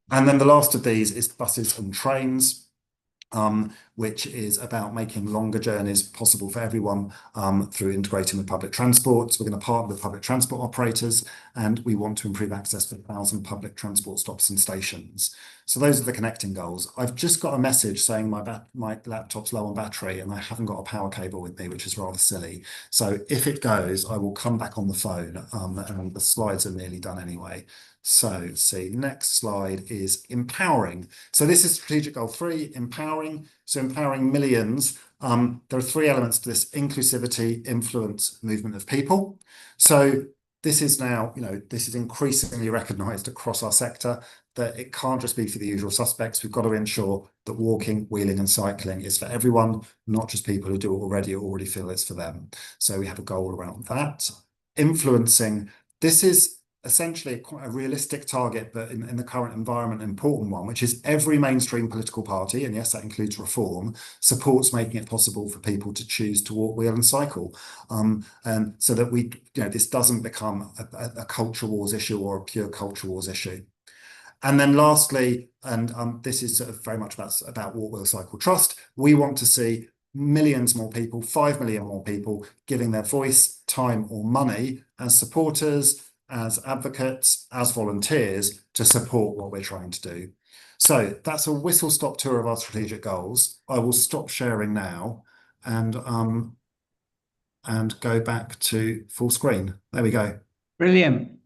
Speaker 9: And then the last of these is buses and trains. Which is about making longer journeys possible for everyone through integrating with public transport. So we're going to partner with public transport operators, and we want to improve access to 1,000 public transport stops and stations. So those are the connecting goals. I've just got a message saying my laptop's low on battery and I haven't got a power cable with me, which is rather silly. So if it goes, I will come back on the phone, and the slides are nearly done anyway. So let's see, next slide is empowering. So this is strategic goal 3, empowering. So empowering millions. There are 3 elements to this: inclusivity, influence, movement of people. So this is now, this is increasingly recognised across our sector, that it can't just be for the usual suspects. We've got to ensure that walking, wheeling and cycling is for everyone, not just people who do it already or already feel it's for them. So we have a goal around that. Influencing. This is essentially quite a realistic target, but in the current environment, an important one, which is every mainstream political party, and yes, that includes Reform, supports making it possible for people to choose to walk, wheel and cycle. And so that we, this doesn't become a culture wars issue or a pure culture wars issue. And then lastly, and this is sort of very much about Walk, Wheel, Cycle Trust, we want to see millions more people, 5 million more people, giving their voice, time or money as supporters, as advocates, as volunteers, to support what we're trying to do. So that's a whistle-stop tour of our strategic goals. I will stop sharing now and go back to full screen. There we go.
Speaker 1: Brilliant.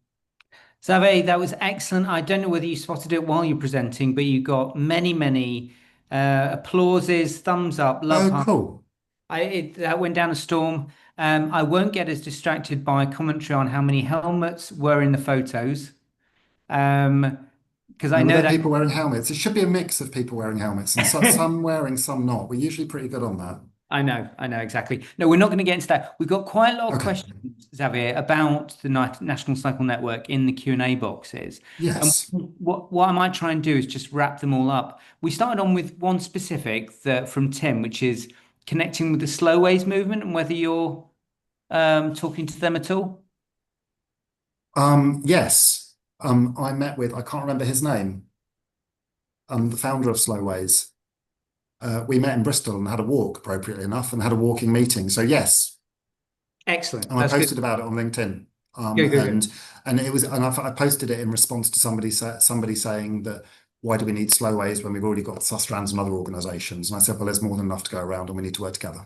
Speaker 1: Xavier, that was excellent. I don't know whether you spotted it while you're presenting, but you got many applauses, thumbs up, love.
Speaker 9: Oh, cool.
Speaker 1: That went down a storm. I won't get as distracted by commentary on how many helmets were in the photos. Because I know that
Speaker 9: people wearing helmets. It should be a mix of people wearing helmets, and some wearing, some not. We're usually pretty good on that.
Speaker 1: I know exactly. No, we're not going to get into that. We've got quite a lot of
Speaker 9: Okay.
Speaker 1: questions, Xavier, about the National Cycle Network in the Q&A boxes.
Speaker 9: Yes.
Speaker 1: What I might try and do is just wrap them all up. We started on with one specific that from Tim, which is connecting with the Slowways movement and whether you're talking to them at all.
Speaker 9: Yes. I met with, I can't remember his name, the founder of Slowways. We met in Bristol and had a walk, appropriately enough, and had a walking meeting. So yes.
Speaker 1: Excellent.
Speaker 9: And I posted about it on LinkedIn.
Speaker 1: Good.
Speaker 9: And it was, and I posted it in response to somebody saying that, why do we need Slowways when we've already got Sustrans and other organisations? And I said, well, there's more than enough to go around, and we need to work together.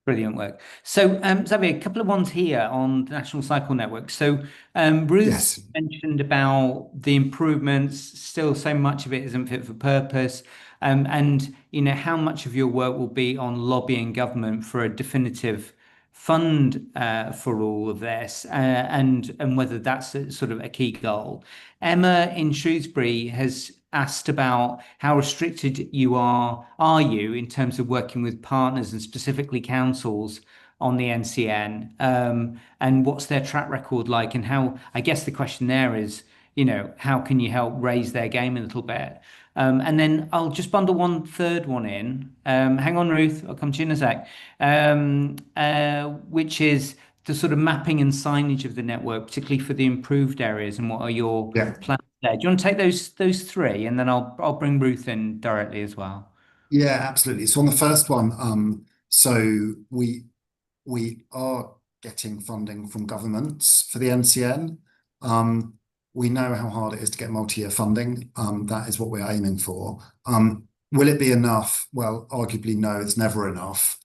Speaker 1: Brilliant work. So, Xavier, a couple of ones here on the National Cycle Network. So, Bruce mentioned about the improvements. Still, so much of it isn't fit for purpose. And how much of your work will be on lobbying government for a definitive fund for all of this, and whether that's sort of a key goal. Emma in Shrewsbury has asked about how restricted you are you in terms of working with partners and specifically councils on the NCN, and what's their track record like, and how, I guess the question there is, how can you help raise their game a little bit? And then I'll just bundle one third one in. Hang on, Ruth, I'll come to you in a sec. Which is the sort of mapping and signage of the network, particularly for the improved areas, and what are your plans there? Do you want to take those three, and then I'll bring Ruth in directly as well?
Speaker 9: Yeah, absolutely. So on the first one, so we are getting funding from governments for the NCN. We know how hard it is to get multi-year funding. That is what we're aiming for. Will it be enough? Well, arguably no, it's never enough.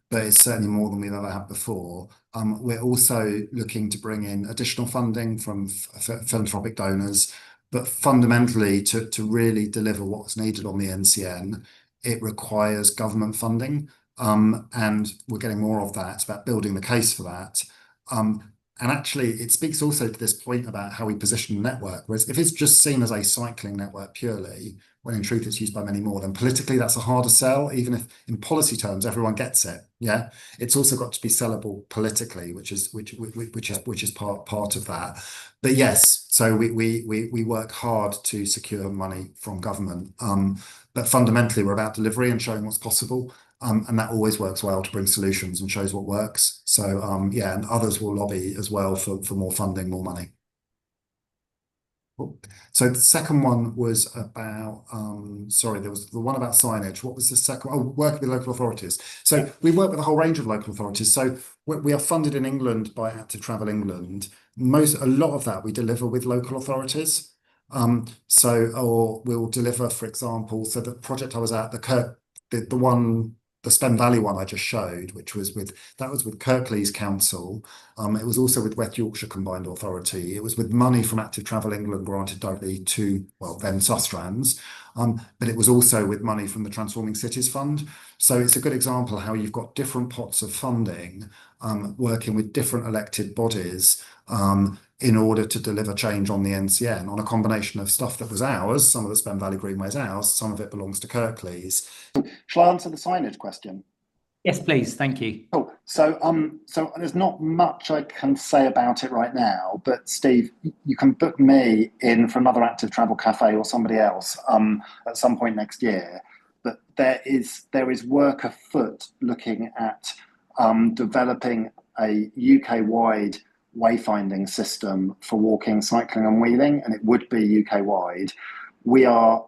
Speaker 9: But it's certainly more than we've ever had before. We're also looking to bring in additional funding from philanthropic donors, but fundamentally to really deliver what's needed on the NCN, it requires government funding. And we're getting more of that. It's about building the case for that. And actually, it speaks also to this point about how we position the network. Whereas if it's just seen as a cycling network purely, when in truth it's used by many more, then politically that's a harder sell, even if in policy terms everyone gets it. Yeah, it's also got to be sellable politically, which is part of that. But yes, so we work hard to secure money from government. But fundamentally, we're about delivery and showing what's possible. And that always works well to bring solutions and shows what works. So yeah, and others will lobby as well for more funding, more money. Cool. So the second one was about, sorry, there was the one about signage. What was the second? Oh, working with local authorities. So we work with a whole range of local authorities. So we are funded in England by Active Travel England. A lot of that we deliver with local authorities. Or we'll deliver, for example, so the project I was at, the Spen Valley one I just showed, which was with Kirklees Council. It was also with West Yorkshire Combined Authority. It was with money from Active Travel England granted directly to, well, then Sustrans. But it was also with money from the Transforming Cities Fund. So it's a good example how you've got different pots of funding working with different elected bodies in order to deliver change on the NCN on a combination of stuff that was ours. Some of the Spen Valley Greenway is ours, some of it belongs to Kirklees. Shall I answer the signage question?
Speaker 1: Yes, please. Thank you.
Speaker 9: Cool. So there's not much I can say about it right now, but Steve, you can book me in for another Active Travel Cafe or somebody else at some point next year. But there is work afoot looking at developing a UK-wide wayfinding system for walking, cycling and wheeling, and it would be UK-wide. We are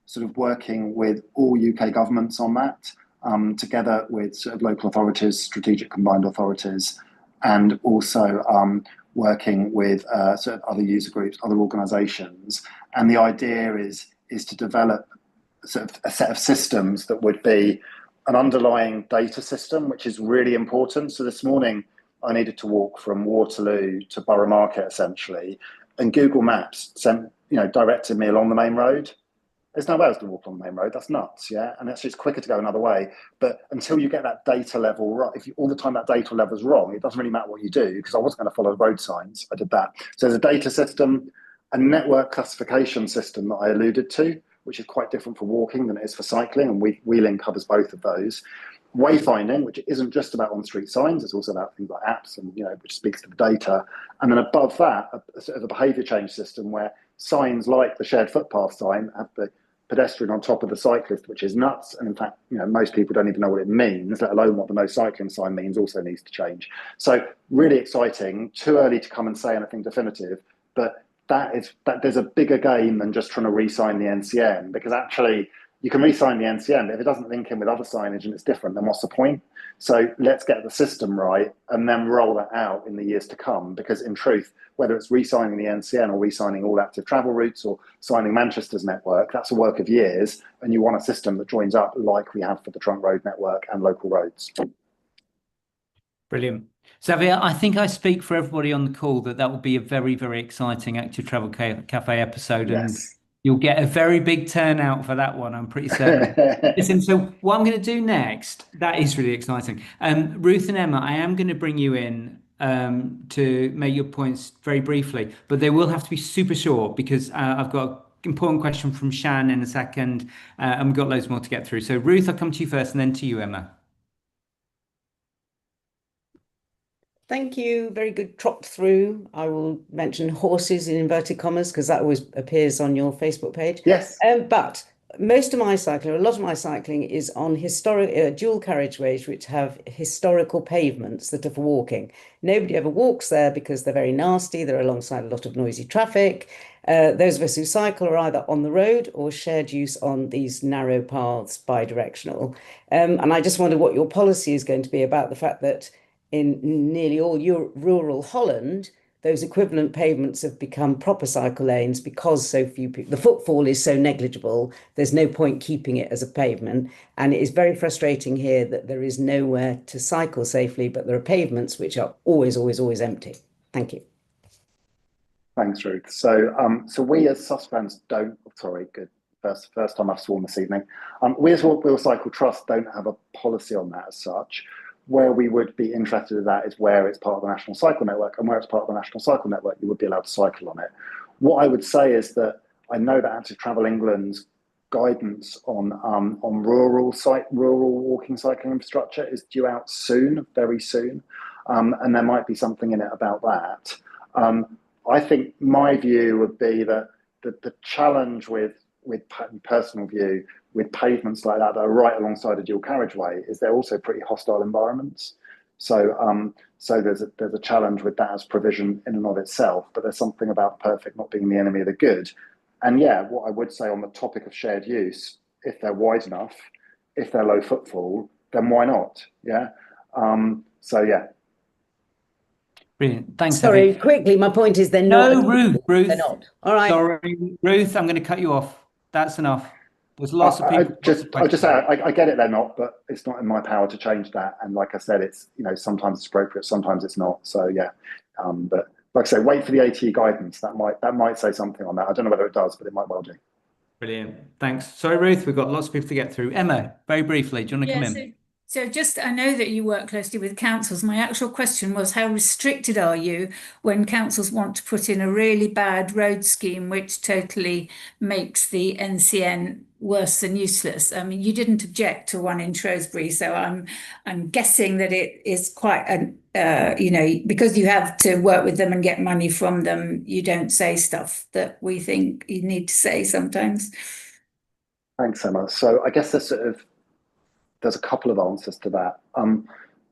Speaker 9: sort of working with all UK governments on that, together with sort of local authorities, strategic combined authorities, and also working with sort of other user groups, other organisations. And the idea is to develop sort of a set of systems that would be an underlying data system, which is really important. So this morning, I needed to walk from Waterloo to Borough Market, essentially, and Google Maps directed me along the main road. There's no way I was going to walk on the main road. That's nuts, yeah? And actually, it's quicker to go another way. But until you get that data level right, if all the time that data level is wrong, it doesn't really matter what you do, because I wasn't going to follow the road signs. I did that. So there's a data system, a network classification system that I alluded to, which is quite different for walking than it is for cycling, and wheeling covers both of those. wayfinding, which isn't just about on-street signs, it's also about things like apps and, which speaks to the data. And then above that, a sort of a behaviour change system where signs like the shared footpath sign have the pedestrian on top of the cyclist, which is nuts. And in fact, most people don't even know what it means, let alone what the no cycling sign means, also needs to change. So really exciting. Too early to come and say anything definitive, but that there's a bigger game than just trying to re-sign the NCN, because actually you can re-sign the NCN, but if it doesn't link in with other signage and it's different, then what's the point? So let's get the system right and then roll that out in the years to come, because in truth, whether it's re-signing the NCN or re-signing all active travel routes or signing Manchester's network, that's a work of years, and you want a system that joins up like we have for the trunk road network and local roads.
Speaker 1: Brilliant. Xavier, I think I speak for everybody on the call that will be a very, very exciting Active Travel Cafe episode.
Speaker 9: Yes.
Speaker 1: And you'll get a very big turnout for that one, I'm pretty certain. Listen, so what I'm going to do next, that is really exciting. Ruth and Emma, I am going to bring you in to make your points very briefly, but they will have to be super short, because I've got an important question from Shan in a second, and we've got loads more to get through. So Ruth, I'll come to you first and then to you, Emma.
Speaker 10: Thank you. Very good trot through. I will mention horses in inverted commas because that always appears on your Facebook page.
Speaker 9: Yes.
Speaker 10: But most of my cycling, a lot of my cycling is on historic dual carriageways which have historical pavements that are for walking. Nobody ever walks there because they're very nasty. They're alongside a lot of noisy traffic. Those of us who cycle are either on the road or shared use on these narrow paths, bi-directional. And I just wonder what your policy is going to be about the fact that in nearly all rural Holland, those equivalent pavements have become proper cycle lanes because so few people, the footfall is so negligible, there's no point keeping it as a pavement. And it is very frustrating here that there is nowhere to cycle safely, but there are pavements which are always, always, always empty. Thank you.
Speaker 9: Thanks, Ruth. So, we as Sustrans don't, sorry, good. First time I've sworn this evening. We as Walk Wheel Cycle Trust don't have a policy on that as such. Where we would be interested in that is where it's part of the National Cycle Network, and where it's part of the National Cycle Network, you would be allowed to cycle on it. What I would say is that I know that Active Travel England's guidance on rural walking cycling infrastructure is due out soon, very soon, and there might be something in it about that. I think my view would be that the challenge with personal view with pavements like that are right alongside a dual carriageway is they're also pretty hostile environments. So there's a challenge with that as provision in and of itself, but there's something about perfect not being the enemy of the good. And yeah, what I would say on the topic of shared use, if they're wide enough, if they're low footfall, then why not? Yeah. So yeah.
Speaker 1: Brilliant. Thanks.
Speaker 10: Sorry,
Speaker 1: Xavier.
Speaker 10: Quickly, my point is they're not.
Speaker 1: No, Ruth.
Speaker 10: They're not. All right.
Speaker 1: Sorry, Ruth, I'm going to cut you off. That's enough. There's lots of people.
Speaker 9: I just say I get it, they're not, but it's not in my power to change that. And like I said, it's sometimes it's appropriate, sometimes it's not. So yeah, but like I say, wait for the ATE guidance. That might say something on that. I don't know whether it does, but it might well do.
Speaker 1: Brilliant. Thanks. Sorry, Ruth, we've got lots of people to get through. Emma, very briefly, do you want to come in?
Speaker 11: So just, I know that you work closely with councils. My actual question was, how restricted are you when councils want to put in a really bad road scheme, which totally makes the NCN worse than useless? I mean, you didn't object to one in Shrewsbury, so I'm guessing that it is quite an, because you have to work with them and get money from them, you don't say stuff that we think you need to say sometimes.
Speaker 9: Thanks, Emma. So I guess there's a couple of answers to that.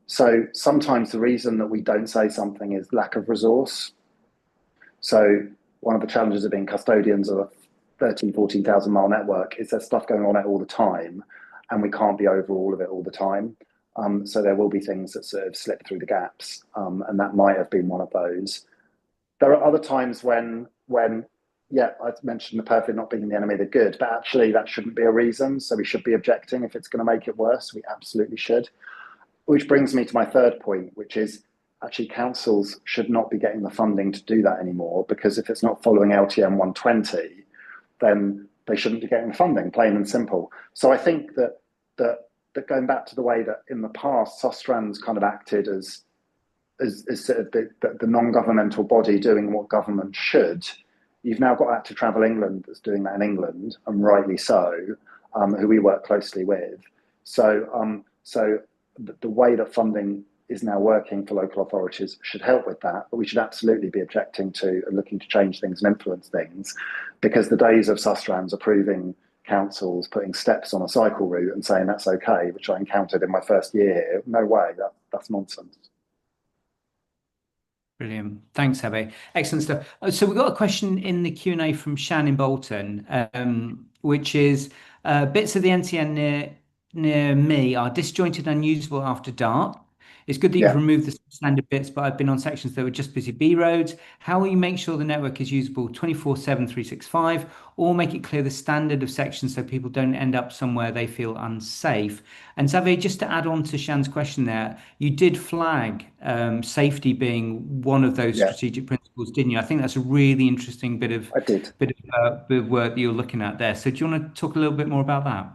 Speaker 9: So sometimes the reason that we don't say something is lack of resource. So one of the challenges of being custodians of a 13,000, 14,000 mile network is there's stuff going on it all the time, and we can't be over all of it all the time. So there will be things that sort of slip through the gaps, and that might have been one of those. There are other times when yeah, I mentioned the perfect not being the enemy of the good, but actually that shouldn't be a reason. So we should be objecting if it's going to make it worse. We absolutely should. Which brings me to my third point, which is actually councils should not be getting the funding to do that anymore, because if it's not following LTM 120, then they shouldn't be getting the funding, plain and simple. So I think that going back to the way that in the past Sustrans kind of acted as sort of the non-governmental body doing what government should, you've now got Active Travel England that's doing that in England, and rightly so, who we work closely with. So the way that funding is now working for local authorities should help with that, but we should absolutely be objecting to and looking to change things and influence things, because the days of Sustrans approving councils putting steps on a cycle route and saying that's okay, which I encountered in my first year here, no way, that's nonsense.
Speaker 1: Brilliant. Thanks, Xavier. Excellent stuff. So we've got a question in the Q&A from Shannon Bolton, which is bits of the NCN near me are disjointed and unusable after dark. It's good that you've removed the standard bits, but I've been on sections that were just busy B roads. How will you make sure the network is usable 24/7, 365, or make it clear the standard of sections so people don't end up somewhere they feel unsafe? And Xavier, just to add on to Shan's question there, you did flag safety being one of those strategic principles, didn't you? I think that's a really interesting bit of work that you're looking at there. So do you want to talk a little bit more about that?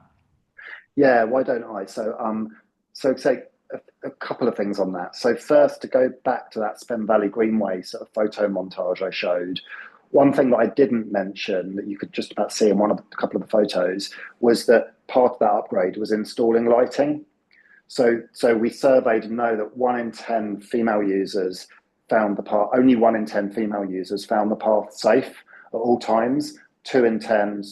Speaker 9: Yeah, why don't I? So say a couple of things on that. So first, to go back to that Spen Valley Greenway sort of photo montage I showed, one thing that I didn't mention that you could just about see in a couple of the photos was that part of that upgrade was installing lighting. So we surveyed and know that 1 in 10 female users found the path, only 1 in 10 female users found the path safe at all times. 2 in 10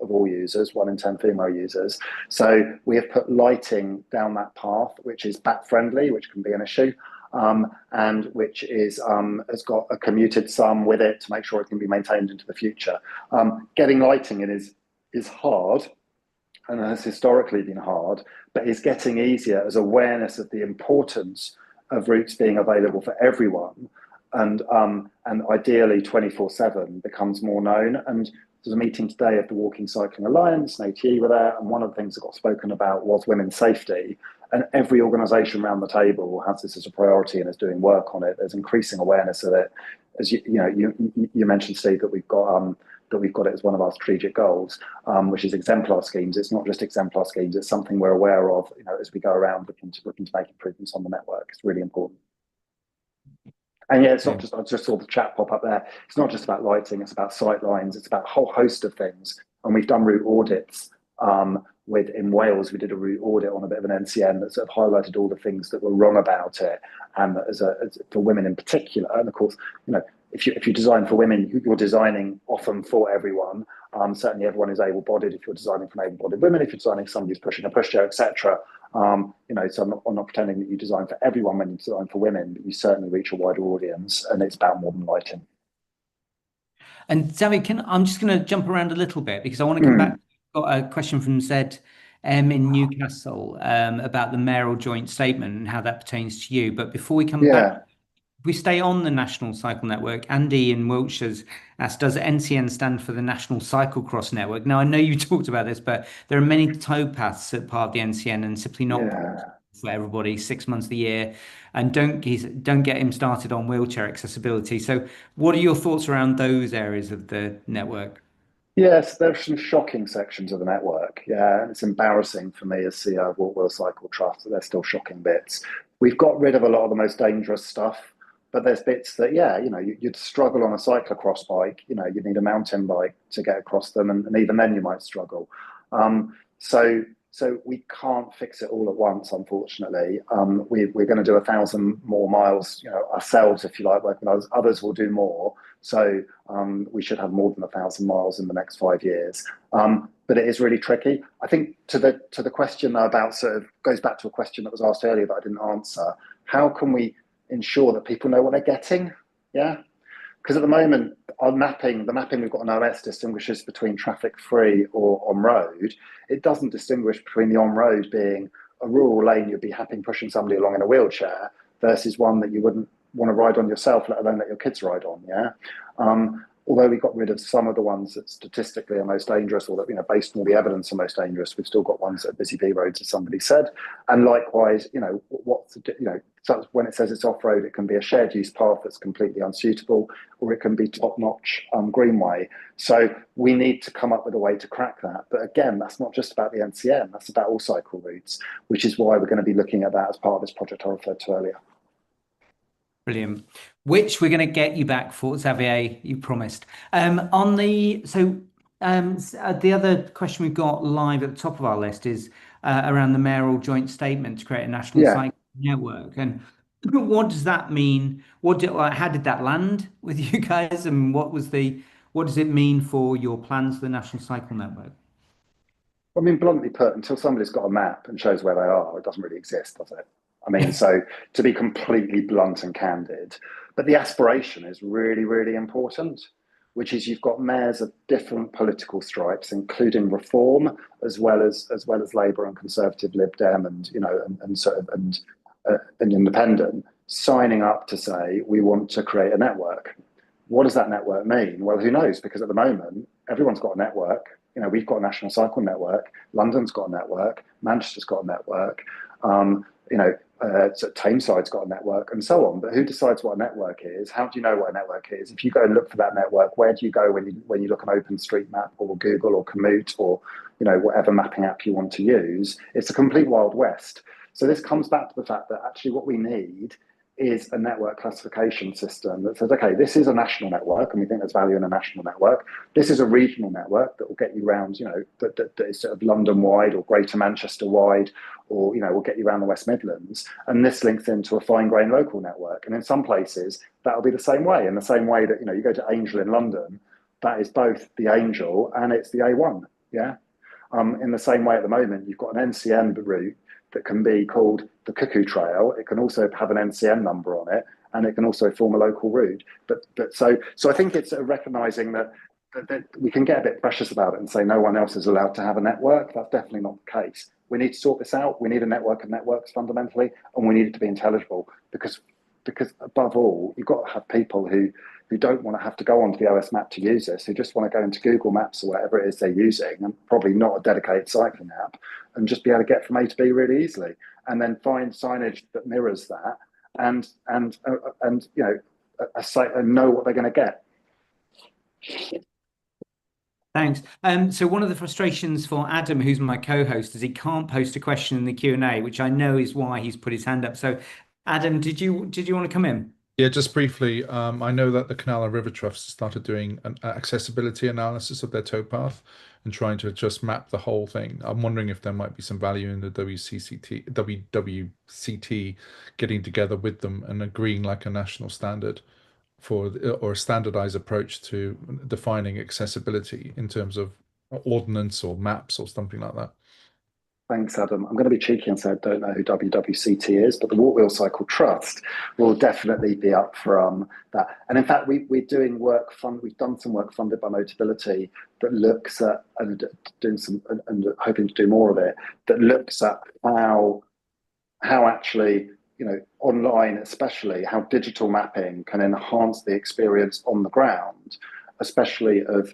Speaker 9: of all users, 1 in 10 female users. So we have put lighting down that path, which is bat friendly, which can be an issue, and which is has got a commuted sum with it to make sure it can be maintained into the future. Getting lighting in is hard, and has historically been hard, but is getting easier as awareness of the importance of routes being available for everyone, and ideally 24/7 becomes more known. And there's a meeting today of the Walking Cycling Alliance, and ATE were there, and one of the things that got spoken about was women's safety. And every organisation around the table has this as a priority and is doing work on it. There's increasing awareness of it. As you mentioned, Steve, that we've got it as one of our strategic goals, which is exemplar schemes. It's not just exemplar schemes; it's something we're aware of. As we go around looking to make improvements on the network, it's really important. And yeah, it's not just, I just saw the chat pop up there. It's not just about lighting, it's about sight lines, it's about a whole host of things. And we've done route audits in Wales, we did a route audit on a bit of an NCN that sort of highlighted all the things that were wrong about it. And as for women in particular, and of course, if you design for women, you're designing often for everyone. Certainly everyone is able-bodied if you're designing for able-bodied women, if you're designing somebody who's pushing a pushchair, etc. So I'm not pretending that you design for everyone when you design for women, but you certainly reach a wider audience, and it's about more than lighting.
Speaker 1: And Xavier, I'm just going to jump around a little bit because I want to come back. Got a question from Zed in Newcastle about the mayoral joint statement and how that pertains to you. But before we come back, if we stay on the National Cycle Network, Andy in Wiltshire's asked, does NCN stand for the National Cyclecross Network? Now, I know you talked about this, but there are many towpaths that part of the NCN and simply not for everybody 6 months of the year. And don't get him started on wheelchair accessibility. So what are your thoughts around those areas of the network?
Speaker 9: Yes, there are some shocking sections of the network. Yeah, and it's embarrassing for me as CEO of Walk Wheel Cycle Trust that there's still shocking bits. We've got rid of a lot of the most dangerous stuff, but there's bits that, you'd struggle on a cyclocross bike. You'd need a mountain bike to get across them, and even then you might struggle. So we can't fix it all at once, unfortunately. We're going to do 1,000 more miles, ourselves, if you like, working with others. Others will do more. So we should have more than 1,000 miles in the next 5 years. But it is really tricky. I think to the question about goes back to a question that was asked earlier that I didn't answer. How can we ensure that people know what they're getting? Yeah. Because at the moment, the mapping we've got on OS distinguishes between traffic-free or on-road. It doesn't distinguish between the on-road being a rural lane you'd be happy pushing somebody along in a wheelchair versus one that you wouldn't want to ride on yourself, let alone let your kids ride on, yeah? Although we got rid of some of the ones that statistically are most dangerous, or that, based on all the evidence are most dangerous, we've still got ones that are busy B roads, as somebody said. And likewise, so when it says it's off-road, it can be a shared use path that's completely unsuitable, or it can be top-notch greenway. So we need to come up with a way to crack that. But again, that's not just about the NCN, that's about all cycle routes, which is why we're going to be looking at that as part of this project I referred to earlier.
Speaker 1: Brilliant. Which we're going to get you back for, Xavier, you promised. The other question we've got live at the top of our list is around the mayoral joint statement to create a national
Speaker 9: Yeah.
Speaker 1: cycling network. And what does that mean? How did that land with you guys? And what does it mean for your plans for the National Cycle Network?
Speaker 9: I mean, bluntly put, until somebody's got a map and shows where they are, it doesn't really exist, does it? I mean, so to be completely blunt and candid, but the aspiration is really, really important, which is you've got mayors of different political stripes, including Reform, as well as Labour and Conservative, Lib Dem, and and Independent, signing up to say we want to create a network. What does that network mean? Well, who knows? Because at the moment, everyone's got a network. We've got a national cycle network. London's got a network. Manchester's got a network. So Tameside's got a network, and so on. But who decides what a network is? How do you know what a network is? If you go and look for that network, where do you go when you look on OpenStreetMap or Google or Komoot or whatever mapping app you want to use? It's a complete Wild West. So this comes back to the fact that actually what we need is a network classification system that says, okay, this is a national network, and we think there's value in a national network. This is a regional network that will get you around, that is sort of London-wide or Greater Manchester-wide, or, will get you around the West Midlands. And this links into a fine-grained local network. And in some places, that'll be the same way, in the same way that, you go to Angel in London, that is both the Angel and it's the A1, yeah? In the same way at the moment, you've got an NCN route that can be called the Cuckoo Trail. It can also have an NCN number on it, and it can also form a local route. So I think it's recognizing that we can get a bit precious about it and say no one else is allowed to have a network. That's definitely not the case. We need to sort this out. We need a network of networks fundamentally, and we need it to be intelligible because above all, you've got to have people who don't want to have to go onto the OS map to use this, who just want to go into Google Maps or whatever it is they're using, and probably not a dedicated cycling app, and just be able to get from A to B really easily, and then find signage that mirrors that, and know what they're going to get.
Speaker 1: Thanks. So one of the frustrations for Adam, who's my co-host, is he can't post a question in the Q&A, which I know is why he's put his hand up. So Adam, did you want to come in?
Speaker 2: Yeah, just briefly, I know that the Canal and River Trusts started doing an accessibility analysis of their towpath and trying to just map the whole thing. I'm wondering if there might be some value in the WWCT getting together with them and agreeing like a national standard or a standardized approach to defining accessibility in terms of ordnance or maps or something like that.
Speaker 9: Thanks, Adam. I'm going to be cheeky and say I don't know who WWCT is, but the Walk Wheel Cycle Trust will definitely be up for that. And in fact, we're doing work we've done some work funded by Motability that looks at and hoping to do more of it. That looks at how actually, online especially, how digital mapping can enhance the experience on the ground, especially of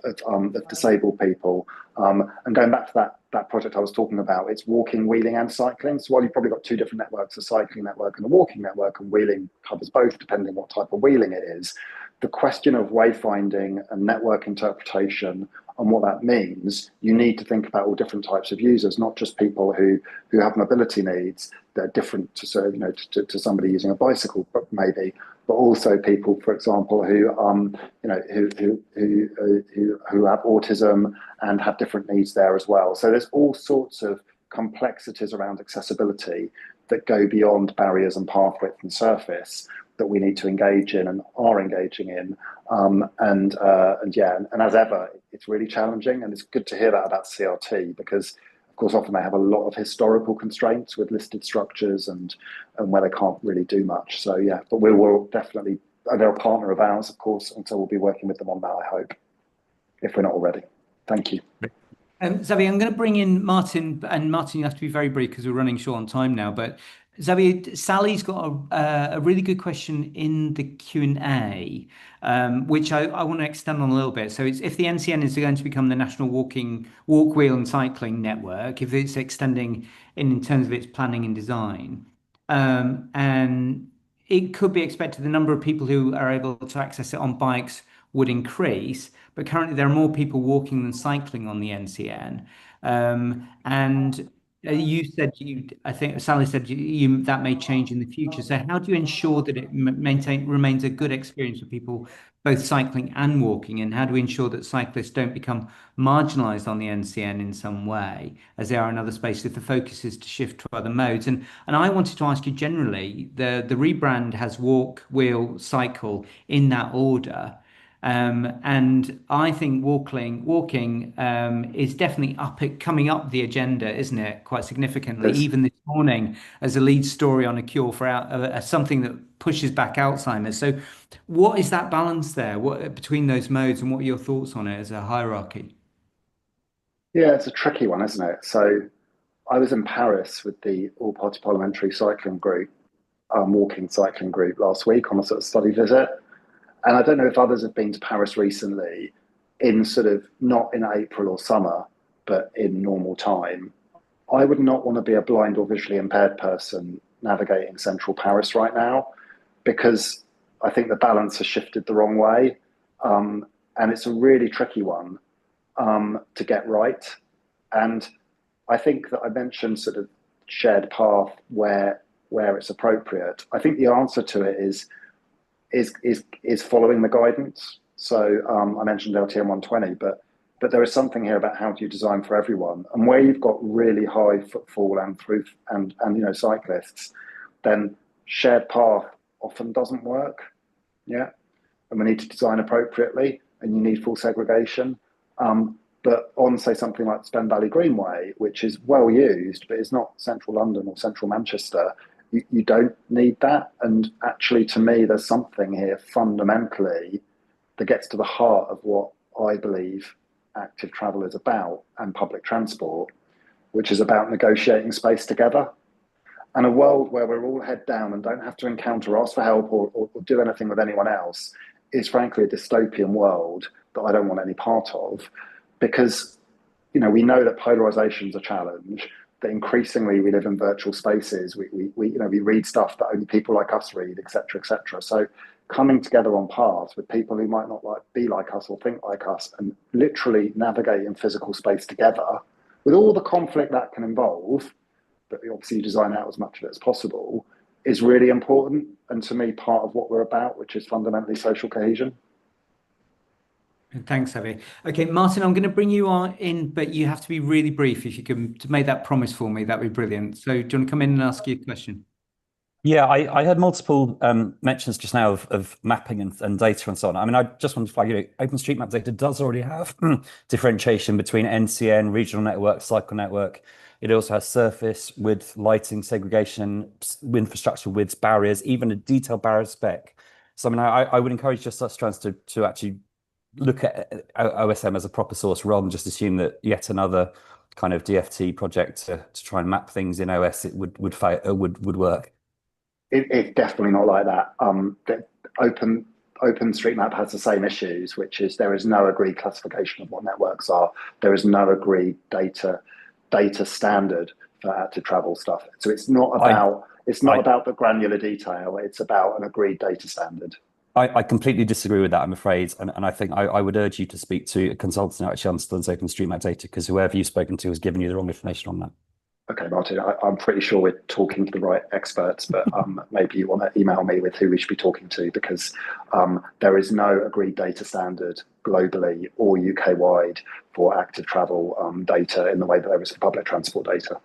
Speaker 9: disabled people. And going back to that project I was talking about, it's walking, wheeling, and cycling. So while you've probably got two different networks, a cycling network and a walking network, and wheeling covers both, depending what type of wheeling it is, the question of wayfinding and network interpretation and what that means, you need to think about all different types of users, not just people who have mobility needs that are different to somebody using a bicycle, but also people, for example, who have autism and have different needs there as well. So there's all sorts of complexities around accessibility that go beyond barriers and path width and surface that we need to engage in and are engaging in. And as ever, it's really challenging, and it's good to hear that about CRT because, of course, often they have a lot of historical constraints with listed structures and where they can't really do much. So yeah, but we will definitely, they're a partner of ours, of course, and so we'll be working with them on that, I hope, if we're not already. Thank you.
Speaker 1: Xavier, I'm going to bring in Martin, and Martin, you have to be very brief because we're running short on time now. But Xavier, Sally's got a really good question in the Q&A, which I want to extend on a little bit. So it's if the NCN is going to become the national walk, wheel, and cycling network, if it's extending in terms of its planning and design, and it could be expected the number of people who are able to access it on bikes would increase, but currently there are more people walking than cycling on the NCN. And You said I think Sally said that may change in the future. So how do you ensure that it remains a good experience for people, both cycling and walking? And how do we ensure that cyclists don't become marginalised on the NCN in some way, as they are in other spaces, if the focus is to shift to other modes? And I wanted to ask you generally, the rebrand has walk, wheel, cycle in that order. And I think walking is definitely coming up the agenda, isn't it? Quite significantly,
Speaker 9: Yes.
Speaker 1: even this morning, as a lead story on a cure for something that pushes back Alzheimer's. So, what is that balance there? What between those modes, and what are your thoughts on it as a hierarchy?
Speaker 9: Yeah, it's a tricky one, isn't it? So I was in Paris with the All-Party Parliamentary Cycling Group, walking cycling group last week on a sort of study visit. And I don't know if others have been to Paris recently, in sort of not in April or summer, but in normal time. I would not want to be a blind or visually impaired person navigating central Paris right now, because I think the balance has shifted the wrong way. And it's a really tricky one to get right. And I think that I mentioned sort of shared path where it's appropriate. I think the answer to it is following the guidance. So I mentioned LTM 120, but there is something here about how do you design for everyone, and where you've got really high footfall and through and cyclists, then shared path often doesn't work. Yeah, and we need to design appropriately, and you need full segregation. But on, say, something like Spen Valley Greenway, which is well used, but is not central London or central Manchester, you don't need that. And actually, to me, there's something here fundamentally that gets to the heart of what I believe active travel is about, and public transport, which is about negotiating space together. And a world where we're all head down and don't have to encounter, ask for help, or do anything with anyone else is frankly a dystopian world that I don't want any part of. Because, we know that polarization is a challenge, that increasingly we live in virtual spaces. We read stuff that only people like us read, et cetera, et cetera. So coming together on paths with people who might not be like us or think like us, and literally navigate in physical space together with all the conflict that can involve, but obviously you design out as much of it as possible, is really important. And to me, part of what we're about, which is fundamentally social cohesion.
Speaker 1: Thanks, Xavier. Okay, Martin, I'm going to bring you on in, but you have to be really brief. If you can make that promise for me, that'd be brilliant. So do you want to come in and ask you a question?
Speaker 8: Yeah, I heard multiple mentions just now of mapping and data and so on. I mean, I just want to flag, OpenStreetMap data does already have differentiation between NCN, regional network, cycle network. It also has surface, width, lighting, segregation, infrastructure widths, barriers, even a detailed barrier spec. So I mean, I would encourage just Sustrans to actually look at OSM as a proper source, rather than just assume that yet another kind of DFT project to try and map things in OS would work.
Speaker 9: It's definitely not like that. OpenStreetMap has the same issues, which is there is no agreed classification of what networks are. There is no agreed data standard for active travel stuff. So it's not about about the granular detail. It's about an agreed data standard.
Speaker 8: I completely disagree with that, I'm afraid. And I think I would urge you to speak to a consultant who actually understands OpenStreetMap data, because whoever you've spoken to has given you the wrong information on that.
Speaker 9: Okay, Martin, I'm pretty sure we're talking to the right experts, but maybe you want to email me with who we should be talking to, because there is no agreed data standard globally or UK-wide for active travel data in the way that there is for public transport data.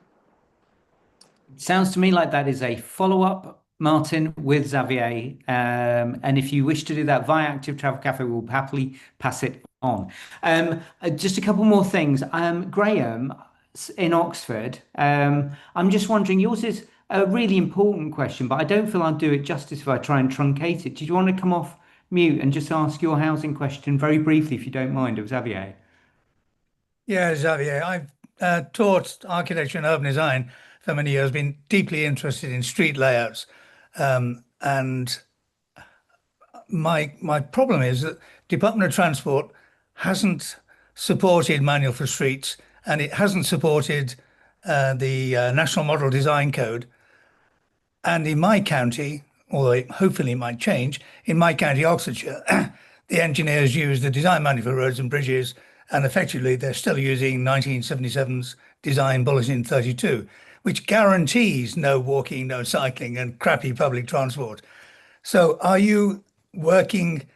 Speaker 1: It sounds to me like that is a follow-up, Martin, with Xavier. And if you wish to do that via Active Travel Cafe, we'll happily pass it on. Just a couple more things. Graham, in Oxford, I'm just wondering, yours is a really important question, but I don't feel I'll do it justice if I try and truncate it. Do you want to come off mute and just ask your housing question very briefly, if you don't mind, of Xavier?
Speaker 12: Yeah, Xavier, I've taught architecture and urban design for many years, been deeply interested in street layouts. And my problem is that Department of Transport hasn't supported Manual for Streets, and it hasn't supported the National Model Design Code. And in my county, although hopefully it might change, in my county, Oxfordshire, the engineers use the Design Manual for Roads and Bridges And effectively, they're still using 1977's Design Bulletin 32, which guarantees no walking, no cycling, and crappy public transport. So are you working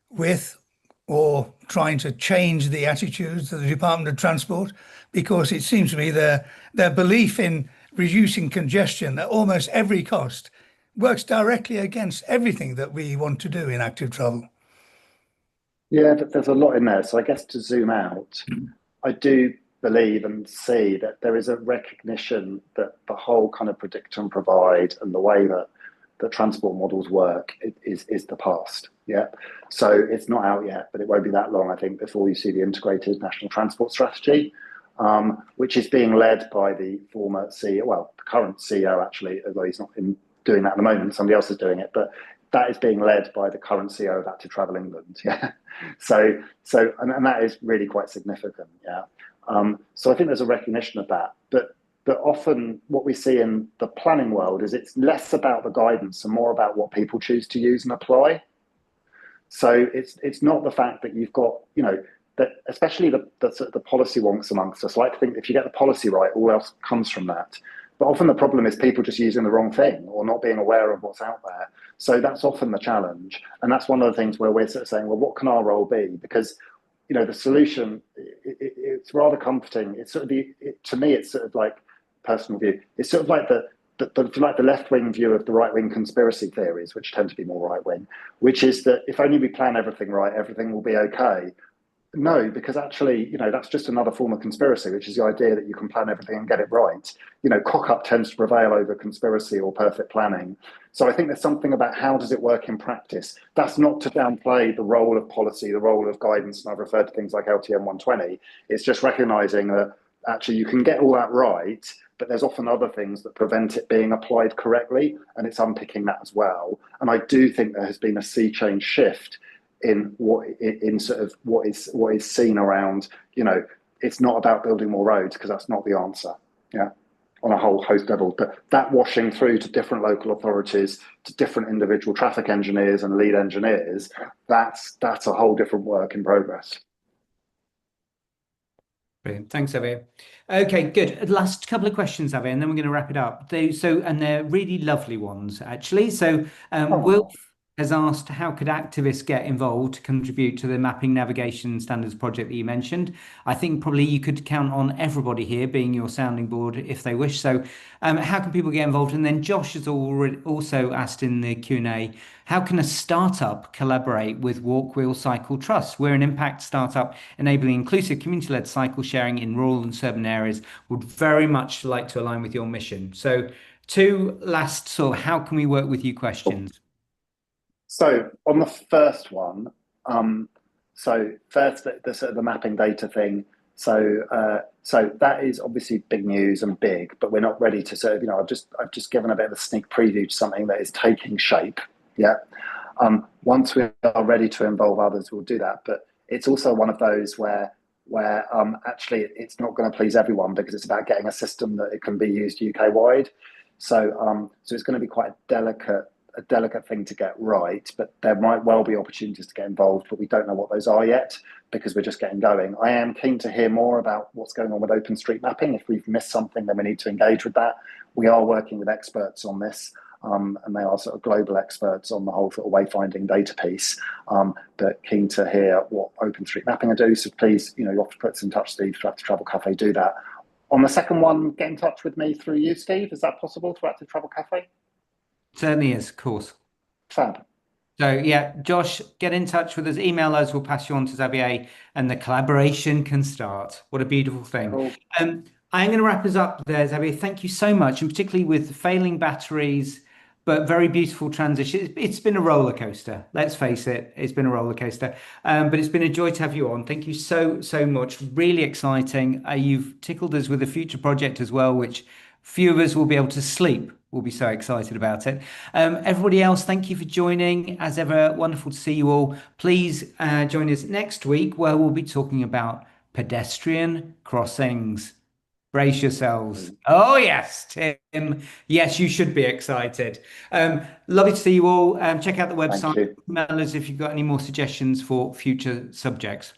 Speaker 12: with or trying to change the attitudes of the Department of Transport? Because it seems to me their belief in reducing congestion at almost every cost works directly against everything that we want to do in active travel.
Speaker 9: Yeah, there's a lot in there. So I guess to zoom out, I do believe and see that there is a recognition that the whole kind of predict and provide and the way that the transport models work is the past. Yeah. So it's not out yet, but it won't be that long, I think, before you see the integrated national transport strategy, which is being led by the former CEO, well, the current CEO actually, although he's not doing that at the moment, somebody else is doing it, but that is being led by the current CEO of Active Travel England. Yeah. So and that is really quite significant. Yeah. So I think there's a recognition of that, but often what we see in the planning world is it's less about the guidance and more about what people choose to use and apply. So it's not the fact that you've got, you know, that especially the policy wonks amongst us like to think if you get the policy right, all else comes from that. But often the problem is people just using the wrong thing or not being aware of what's out there. So that's often the challenge. And that's one of the things where we're sort of saying, well, what can our role be? Because, you know, the solution, it's rather comforting. It's sort of to me, it's sort of like personal view. It's sort of like the left-wing view of the right-wing conspiracy theories, which tend to be more right-wing, which is that if only we plan everything right, everything will be okay. No, because actually, you know, that's just another form of conspiracy, which is the idea that you can plan everything and get it right. You know, cock-up tends to prevail over conspiracy or perfect planning. So I think there's something about how does it work in practice. That's not to downplay the role of policy, the role of guidance, and I've referred to things like LTM 120. It's just recognizing that actually you can get all that right, but there's often other things that prevent it being applied correctly, and it's unpicking that as well. And I do think there has been a sea change shift in what is seen around, you know, it's not about building more roads because that's not the answer. Yeah, on a whole host level, but that washing through to different local authorities, to different individual traffic engineers and lead engineers, that's a whole different work in progress.
Speaker 1: Brilliant. Thanks, Xavier. Okay, good. Last couple of questions, Xavier, and then we're going to wrap it up. And they're really lovely ones, actually. So Will has asked, how could activists get involved to contribute to the mapping navigation standards project that you mentioned? I think probably you could count on everybody here being your sounding board if they wish. So how can people get involved? And then Josh has also asked in the Q&A, how can a startup collaborate with Walk, Wheel, Cycle Trust? We're an impact startup enabling inclusive community-led cycle sharing in rural and suburban areas. Would very much like to align with your mission. So two last sort of how can we work with you questions.
Speaker 9: So on the first one, so first the sort of the mapping data thing. So that is obviously big news and big, but we're not ready to sort of, you know, I've just given a bit of a sneak preview to something that is taking shape. Yeah. Once we are ready to involve others, we'll do that. But it's also one of those where actually it's not going to please everyone because it's about getting a system that it can be used UK wide. So it's going to be quite a delicate thing to get right, but there might well be opportunities to get involved, but we don't know what those are yet because we're just getting going. I am keen to hear more about what's going on with open street mapping. If we've missed something, then we need to engage with that. We are working with experts on this, and they are sort of global experts on the whole sort of wayfinding data piece, but keen to hear what open street mapping will do. So please, you know, you have to put us in touch, Steve, for Active Travel Cafe, do that. On the second one, get in touch with me through you, Steve. Is that possible through Active Travel Cafe?
Speaker 1: Certainly is, of course.
Speaker 9: Fab.
Speaker 1: So yeah, Josh, get in touch with us, email us, we'll pass you on to Xavier, and the collaboration can start. What a beautiful thing.
Speaker 9: Cool.
Speaker 1: I'm going to wrap us up there, Xavier. Thank you so much, and particularly with failing batteries, but very beautiful transition. It's been a roller coaster. Let's face it, it's been a roller coaster. But it's been a joy to have you on. Thank you so much. Really exciting. You've tickled us with a future project as well, which few of us will be able to sleep. We'll be so excited about it. Everybody else, thank you for joining. As ever, wonderful to see you all. Please join us next week where we'll be talking about pedestrian crossings. Brace yourselves. Oh, yes, Tim. Yes, you should be excited. Lovely to see you all. Check out the website. Email us if you've got any more suggestions for future subjects.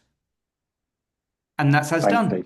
Speaker 1: And that's us
Speaker 13: Thanks,
Speaker 1: done.
Speaker 13: Steve.